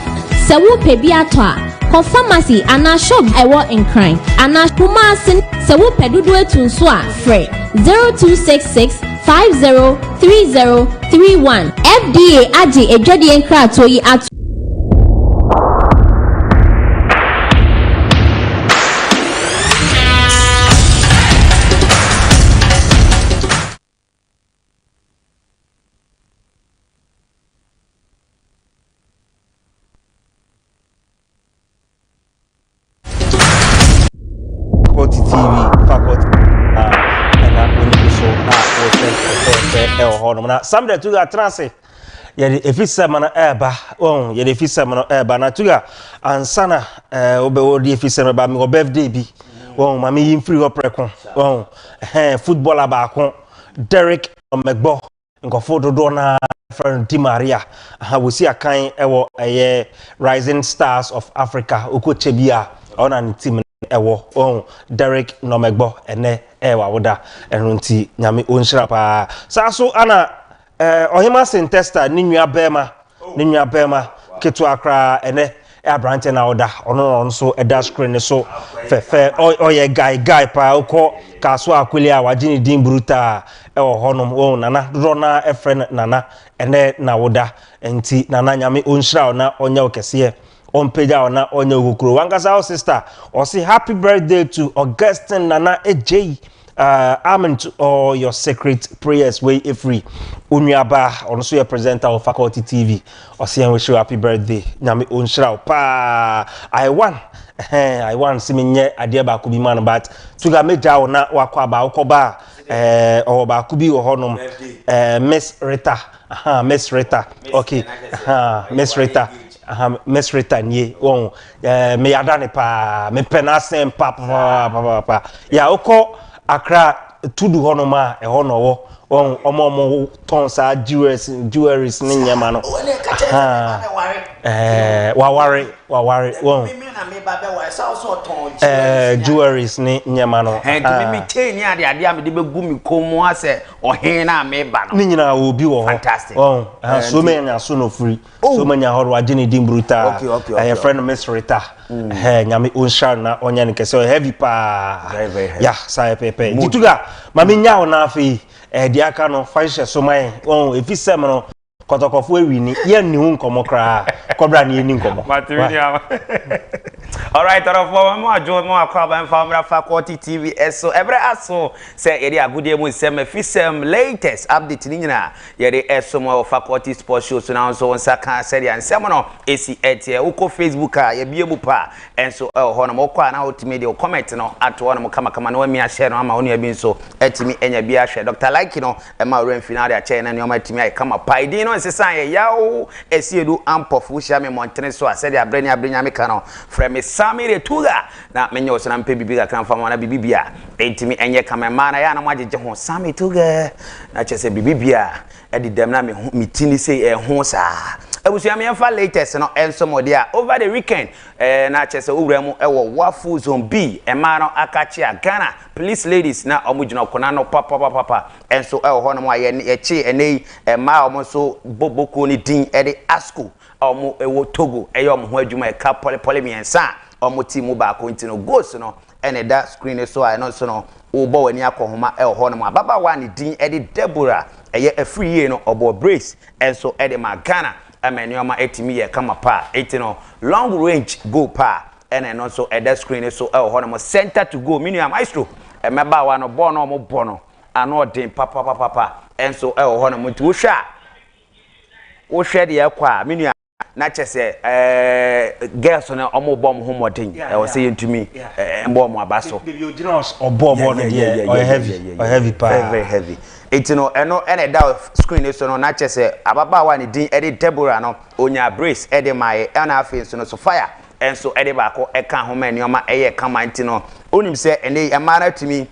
Se wo pe bi ato a pharmacy ana shop ewo nkran ana Kumasi se wo pe dodo etunso a free 0266 503031 FDA aji ejodi enkrato yi at na samde tuga transe yede efisa mana eba yede efisa mana eba na tuga ansana obe odi efisa me ba me birthday bi mami yin free opreko footballer ba ko Derek Omegbo nkofo dodo na friend Di Maria wosi akan ewo Rising Stars of Africa okoche bia ona ni team ewo Derek Nomegbo ene ewa woda enunti nyame onhira pa saso ana ohima sintesta ni nua bema ketu akra ene abrante na woda ono nso eda screen so fefe oye guy pa uko kaso akweli a wagini din bruta ewo honom nana dodo na efren nana ene na woda enti nana nyame onhira na onya okese on peja ona onya ogukuro wankasa o sister o say happy birthday to Augustine Nana AJ amen to all your secret prayers way free unuaba on so your presenter of Faculty TV o say wish you happy birthday nyame onhira pa I want simenye ade ba ko bi man but tuga meja ona wakwa ba ukoba o ba ku bi wo honom Miss Rita Miss Rita okay Miss Rita Miss Rita nie me yada ne pa me penasem pa ya uko akra tudu honoma e hono wo omo ton sa jewelries ni nyama no waware jewelries ni nyama no me chain ni ade me de begu mi komo ase ohen na me ba no ni nyina obi wo ho so menya so no free so menya horo agene dim bruta friend Miss Rita nyame onhira na onya ne kese heavy pa ya sai pepe dituga mami nya ona afi di aka no fanshe so man efisem no kotokofo ewini ye ni hu nkomo kra kobra ni eni nkomo all right orofo mo ajo mo akwaba mfamra Faculty TV eso ebre aso se yede agudie mu sem efisem latest update ni nyina yede eso mo Faculty Sports Show so na so nsa kan seria nsem no esi etie uko Facebook a ye bie mu pa enso ho no mo kwa na otimi de comment no ato no mo kama no mi a share no ama onu abi nso etimi enya bia hwe Dr. Like no e ma ren final a chair na ne o ma etimi ai kama paidi no nsesan ye yawo esiedu ampofu hia me montene so a seria abrenya me ka no frame Sammy Tuga na menyo so na mpe bibi ka kan fama na bibi bia entimi enye kamema na ya na majeje ho Sammy Tuga na chese bibi bia edi dem na me tini say ho sa ebusu am yemfa latest no enso modia over the weekend na chese owura mu ewo wafu zone B ema no akachi Ghana police ladies na omujina kona no papa enso ewo ho no mo aye echi enei ema omo so boboko ni din edi asko omo ewo Togo eyo omo ho adwuma e ka pole miensa omo team ba ko ntino goals no ene da screen so I no so no obo wani akohoma ewo ho no mo baba wa ni din edi Deborah eye afri ye no obo brace enso edi ma Ghana amenioma etimi ye kama pa etino long range go pa ene no so eda screen so ewo ho no mo center to go mini Maestro emeba wa no bo no mo bo no ano den papa enso ewo ho no mo ti wo hwe de yakwa mini na chese girls no omo bom ho modern e wo say ntumi mbo mo abaso the originals obo no dey heavy very heavy etino eno ene da screen so no na chese ababa wa ni din ede Deborah no onya brace ede mai na afi so no so fire enso ede ba ko e kan ho ma nioma eye kama ntino onim se ene emara tumi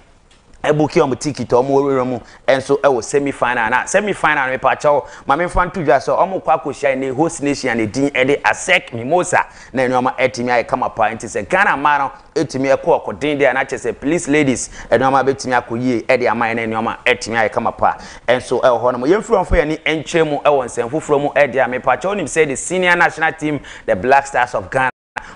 ebuki omo ticket omo werere mu enso ewo semi final me pa chawo ma me fan tudwa so omo kwa koshia ne host nation ne din ede asek mimosa na enoma etimi ay kama pa nti se Ghana ma no etimi ekọ din dia na chese police ladies enoma betimi akoyie ede aman na enoma etimi ay kama pa enso ewo ho no yemfuro mfo ya ni enkyeremu ewo nsenfufuro mu ede me pa chawo nim say the senior national team the Black Stars of Ghana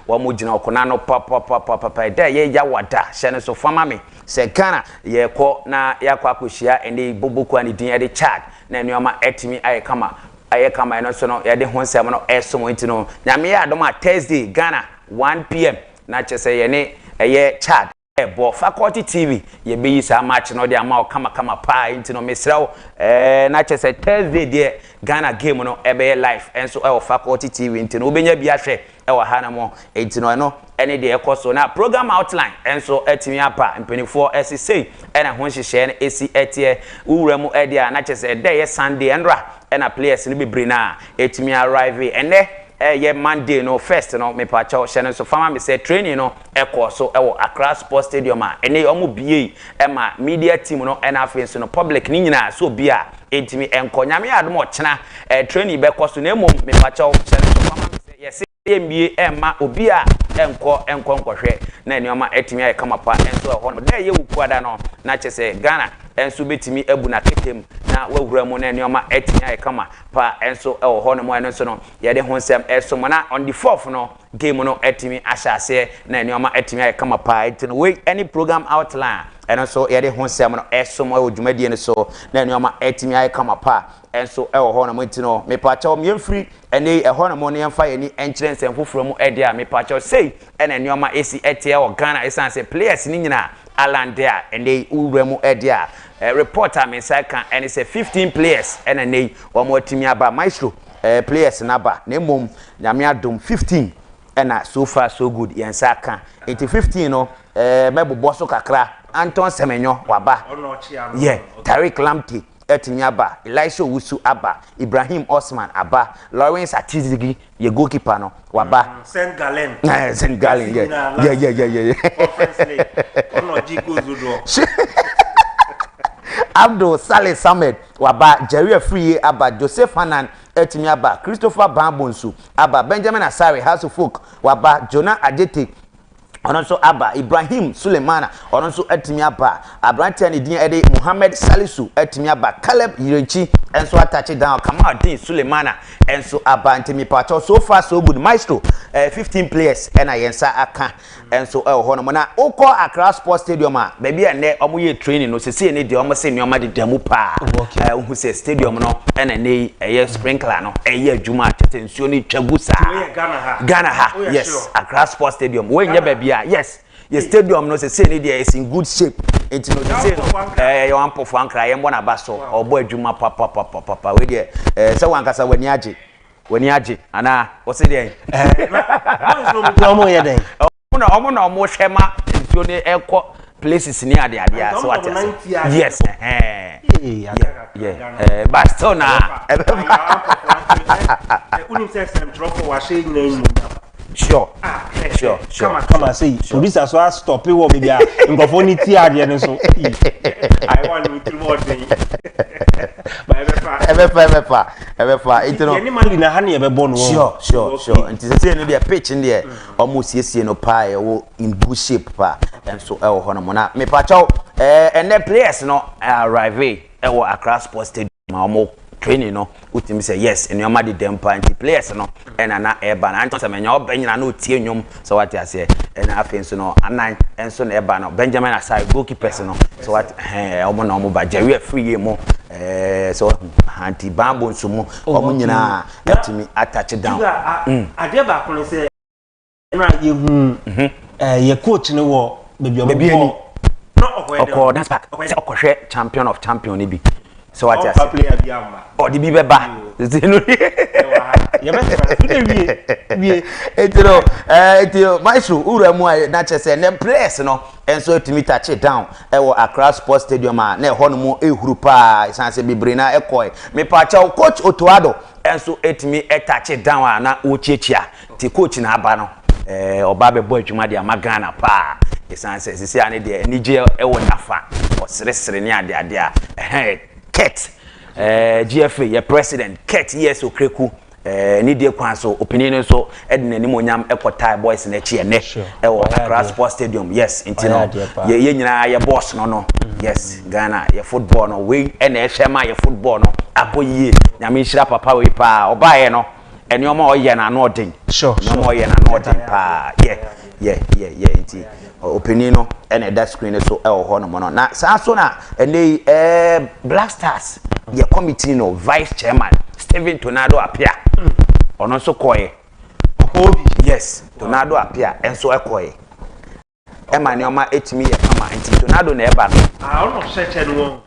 wamu jina okona no papa da ye ya wada hye so fama me se Ghana ye ko na yakwa akohia ende boboku ani din ede Chad na enuama etimi aye kama no so no ye de honsem no esomo ntino nyame ya adoma Thursday Ghana 1 p.m. na chese ye ne eye Chad ebo faculty TV ye be yi sa match no de ama kama pa ntino mesrawo na chese Thursday de Ghana game no ebe live enso faculty TV ntino obenya bi ahwe ewa hana mo ntino no ene de ekoso na program outline enso etimi apa mpenifo SC ena ho hyehyɛ na esi etie uwura mu ede a na chese de ye Sunday enra ena players ni bebre na etimi arrive ene ye Monday no first no me pa chawo hye so fama me say training no ekoso ewo Accra Sports Stadium a ene omo bie ema media team no ena afenso no public ni nyina so bia etimi enkonyame adom ochena training be koso na emom me pa chawo hye so fama me say yes MBA ema obi a enkohwe na enioma etimi ay kama pa enso ho no de ye wukuada no na chese Ghana enso betimi abu na ketem na wawura mu na enioma etimi ay kama pa enso ho no mo enso no ye de honsem eso mo na on the 4th no game no etimi ashase na enioma etimi ay kama pa etino we any program outline and so ye de honsem no eso mo odwumadie no so na enioma etimi ay kama pa enso ho no mo etino me pa cha me free ene ho no mo ne yemfa ye ni enkyere nsɛmfoforo mu ede a me pa cha sei ene enioma esi etie o Ghana esanse players ni nyina alandea ene uwura mu ede a reporter me say kan and say 15 players ene nei wo mo timi aba Maestro players na ba na mom nyame adom 15 ena so far so good yensa kan 15 no mebobo so kakra Anton Semenyo waba yeah Tariq Lamptey etimi aba Elisha Wusu aba Ibrahim Osman aba Lawrence Atizigi ye goalkeeper no waba Saint Gallen yeah conference league ono jigo zudo Abdul Saleh Samed waba Jerry Free aba Joseph Hanan etimi aba Christopher Bambonsu aba Benjamin Asare House of Folk waba Jonah Adete ononso aba Ibrahim Sulemana ononso etimi aba Abrante ani din ede Muhammad Salisu etimi aba Caleb Yirechi enso attach down Kamal Din Sulemana enso aba ntimi pacho so far so good Maestro 15 players ena yensa aka enso ho no na ukọ Accra Sports Stadium a baby ene omo ye training no sese ne de omo se nioma de damu pa hu se stadium no ena ne eye sprinkler no eye adwuma tetensuo ni twagusa Ghana ha yes Accra Sports Stadium we nye baby yes your stadium no say ni there is in good shape it no say no you want for ankra ye mbona baso obo adwuma papa we there say wankasa wani age ana o say there no ye den omo na omo hwema nsuo ne ekọ places ni ade so what yes yeah but still na unim say sem drop wa she nyina Sure. Come and say producer so stop it wo be bia nkofo ni ti ade ne so I want to more thing ebefa it no any man na ha ne be born sure nti say no dey pitch in there almost siesie no pa e wo in good shape pa and so e wo ho no mo na me pa chaw and the players no arrive e wo Accra Sports Stadium ma training no utimi say yes enioma de dem pa anti players no ena na eba na anto se menya obanyina na otie nwom so what I say ena afenso no anan enso na eba no Benjamin Asai goalkeepers no so what omo na omo ba Jerry free mo so anti bambo nsumo omo nyina atimi attach down ade ba ko say na ye hu ye coach ne wo bebi omo no okọ that's back okọhwe champion of champion ni bi so what I say oh the bibe ba etino Maestro uremu na chese ne players no enso etimi touch down e wo Accra Sports Stadium na e hono mo ehuru pa isanse bibre na ekoi me pa cha coach Otoado enso etimi touch down na wo chiechia ti coach na aba no oba be boy dwuma de amagana pa isanse sisi ane de nije e wo nafa o sere ne ade a Ket GFA your president Ket yes okreku ni de kwan so opinion so edna ni monyam ekota boys na chi ene e wo Accra Sports Stadium yes intino ye nyina ye boss no yes Ghana ye football no we ene ehwema ye football no aboyie nyame hira papa we pa obaye no ene oma oye na no odin no oye na no odin pa yeah inti opinion no ene that screen so e ho no no na sa so na ene Black Stars ye committee no vice chairman Steven Tornado appear ono so koye yes Tornado appear enso ekoye e ma ne oma etimi ye kama anti Tornado na eba no ono search no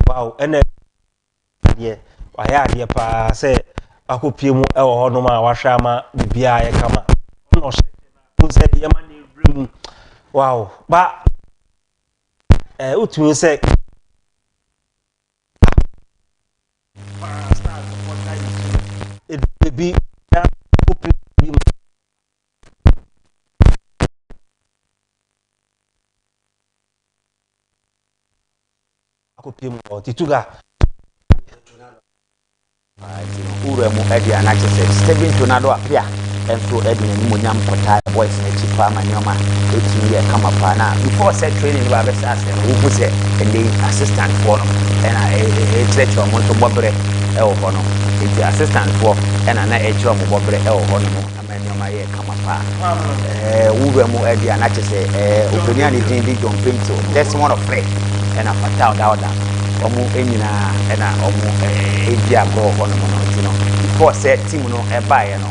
wow ene ye waya ade pa say akopie mu e ho no ma wahwa ma bibia ye kama ono said the money room wow but utumi say it be akopie mu tituga uremu edi anache say Steven Tornado appear enso edin ni monyam kota boys na chipa manyoma etimi ye kama pa na before set training ba be say wo fu say the assistant for no na church mo so bobre e wo no the assistant for na church mo bobre e wo no amanyoma ye kama pa uremu edi anache say opinion ni din bi John Pinto that's one of play na fatal dauda omo enyina na omo edi agro ho no no before set team no e ba ye no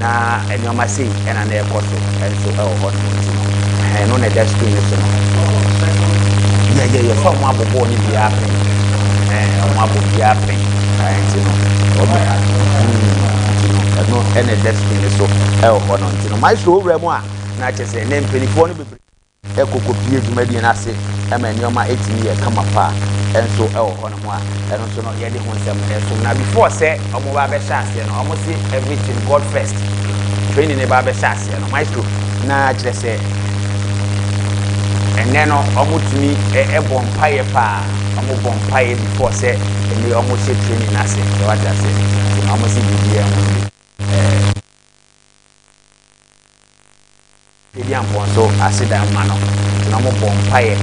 na enioma sei ena na ekoso enso e ho no no na that screen so no yeah so mo abobo ni bia pe mo abobo bia pe enti no no ena that screen so e ho no enti no Maestro owura mu a na chese na mpenifo no bebre ekokopie dwumadi na ase ema enioma etimi ye kama pa enso e ho no mu a eno so no ye de ho nsem enso na before say omo ba be chance no omo see everything God first training e ba be chance no Maestro na kire say enne no omo tumi e bon paye pa omo bon paye before say ene omo see training na say what I say so omo see bibia mo Twedian ponso asida mano na mo bon paye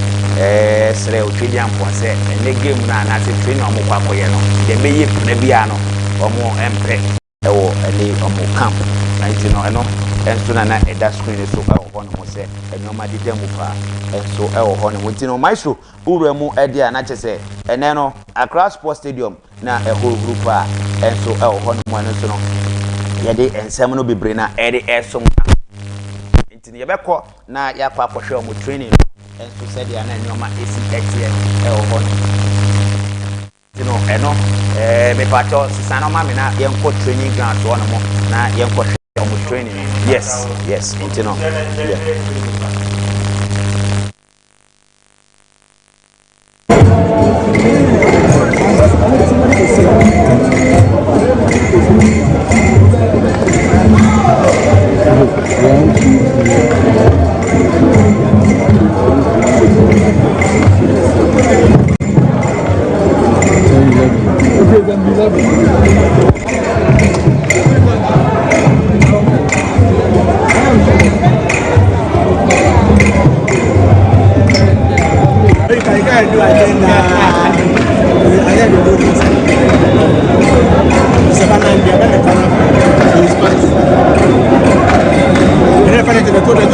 sere o twedian ponse ene game na na se train omo kwakoye no de beye na bia no omo empre ewo ene omo camp na no eno enso na eda screen so ka ho no mo se ene ma de demu pa enso ewo ho no mo no Maestro uremu ede a na chese ene no Accra Sports Stadium na eho group a enso ewo ho no mo enso no ye de ensem no bebre na ede eso ntini yebekọ na yakọ akọhwe omo training enso said ya na nyoma esi ho no eno me pacho sisana ma me na yenko training ground so no mo na yenko omo training yes ntino yeah do agenda. I had to do this. Savannah India, then the Canada is fast. And then finally the code, the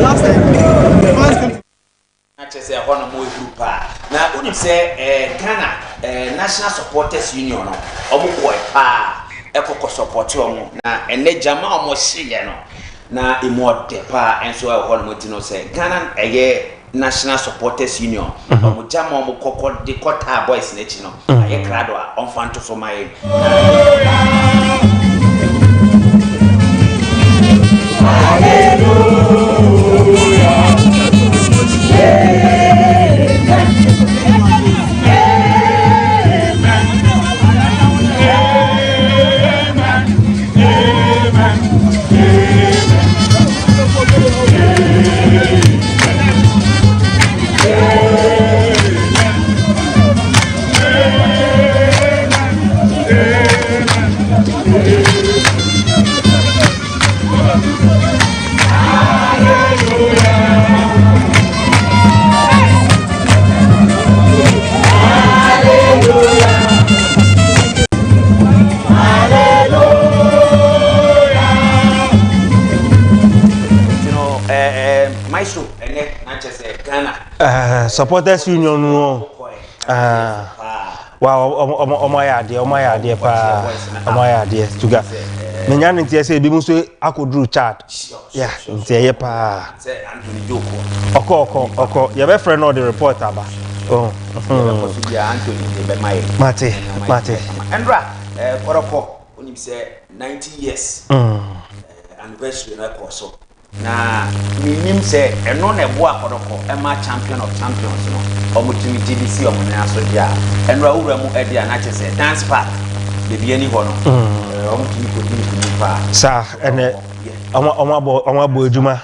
last time, the fans came to say a one more group. Now, when you say Ghana National Supporters Union, Eco support you and let Jama almost see na imo depa enso a ho no tino say Ghana National Supporters Union omo jama omo kokko de kota boys na chi no aye krado a onfanto so mai Maestro, Ghana Supporters Union no wow omoya de tuga menya ntia say bi muso akodru chat yeah ntia ye pa say Anthony Joko oko ye be friend no the report aba oh Anthony be mai mate Andra koroko onim say 90 years anniversary na koso na minim say eno na ebo akodoko ema champion of champions no omutimi TDC omuna so dia enra wura mu edia na chese dance park de bi ani ho no omutimi ko dini pa sa ene omabo ejuma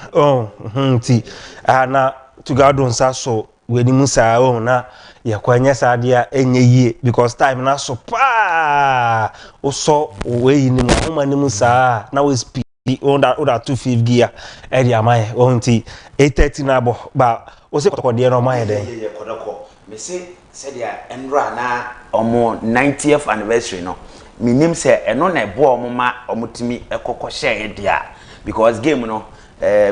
ti na tugado nsa so weni musa na yakwanya sa dia enye yie because time na so pa oso we ni mu homa ni musa na we speed onda 25 gear area mai onti 830 na bo ba o se kotoko de no mai den ye kodoko me se dia enra na omo 90th anniversary no minim se eno na ebo omo ma omutimi ekokko share dia because game no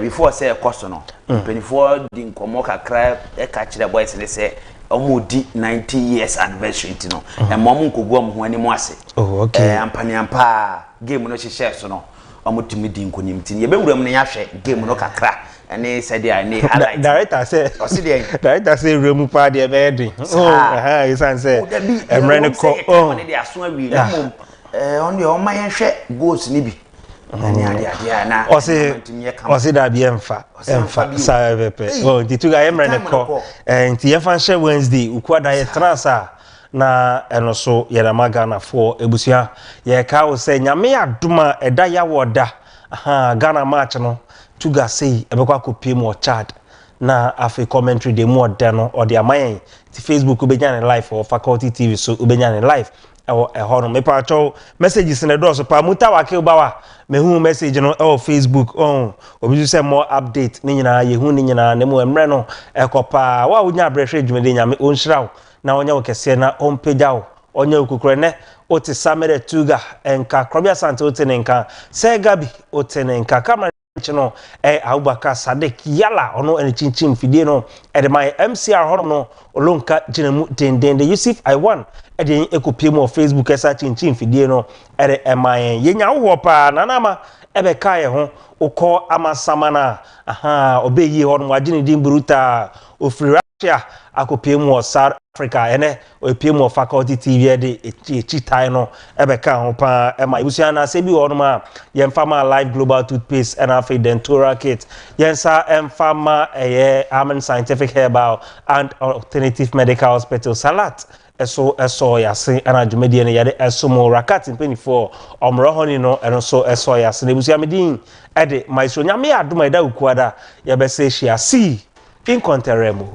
before say cost no 24 din komo kakra e ka kire boys ne se omo di 90 years anniversary ti no e mom nkogu omo ho ani mu ase oh okay ampani ampa game no share so no omutimi din konimti ye bewuram ne yahwe game no kakra ene said ya ne highlight director say remu pa de be din you san say emre ne ko ne de aso awi na mom on de o ma yenhwe goals ni bi ani ade na o se da bi emfa sa pepe oh dituga emre ne ko nti yefa hye Wednesday ukwada ye transfer na eno so yera magana for ebusia ye ka wo se nyame aduma eda ya woda Ghana match no tuga sei ebekwa kopie mo Chad na afi commentary de mo da no o de amayen ti Facebook ubenya ne live or Faculty TV so ubenya ne live e no me pa cho messages ne do so pa muta wake ubawa me hu message no Facebook obi say more update ni nyina ye hu ni nyina ne mo emre no ekopa wa unya brehwe dwumede nyame onhiraw na onya wokese na ompegyaw onya okukure ne oti samere tuga enka krobia sante oti nka segabi oti nka kamera chino Abubakar Sadek yala ono ene chinchin fidie no de my MCR ho no olonka jinemu dendende Yusuf I1 de ekopie mo Facebook esa chinchin fidie no de my yenya wo pa nanama ebe kae ho ukọ amasamana obeyi ho no wagine din bruta ofiri Russia akopie mo South Africa ene opie mo Faculty TV de chitai no ebe ka ho pa ema ibusia na se bi ho no ma yemfama live global toothpaste and afi dentura kit yensa emfama Amen Scientific Herbal and Alternative Medical Hospital Salat eso yase ana dwumedie ne yade eso mo rakat mpeni4 omro honi no eno so eso yase ne busia medin ede Maestro nyame adoma eda ukuada yebese hia si inconteremo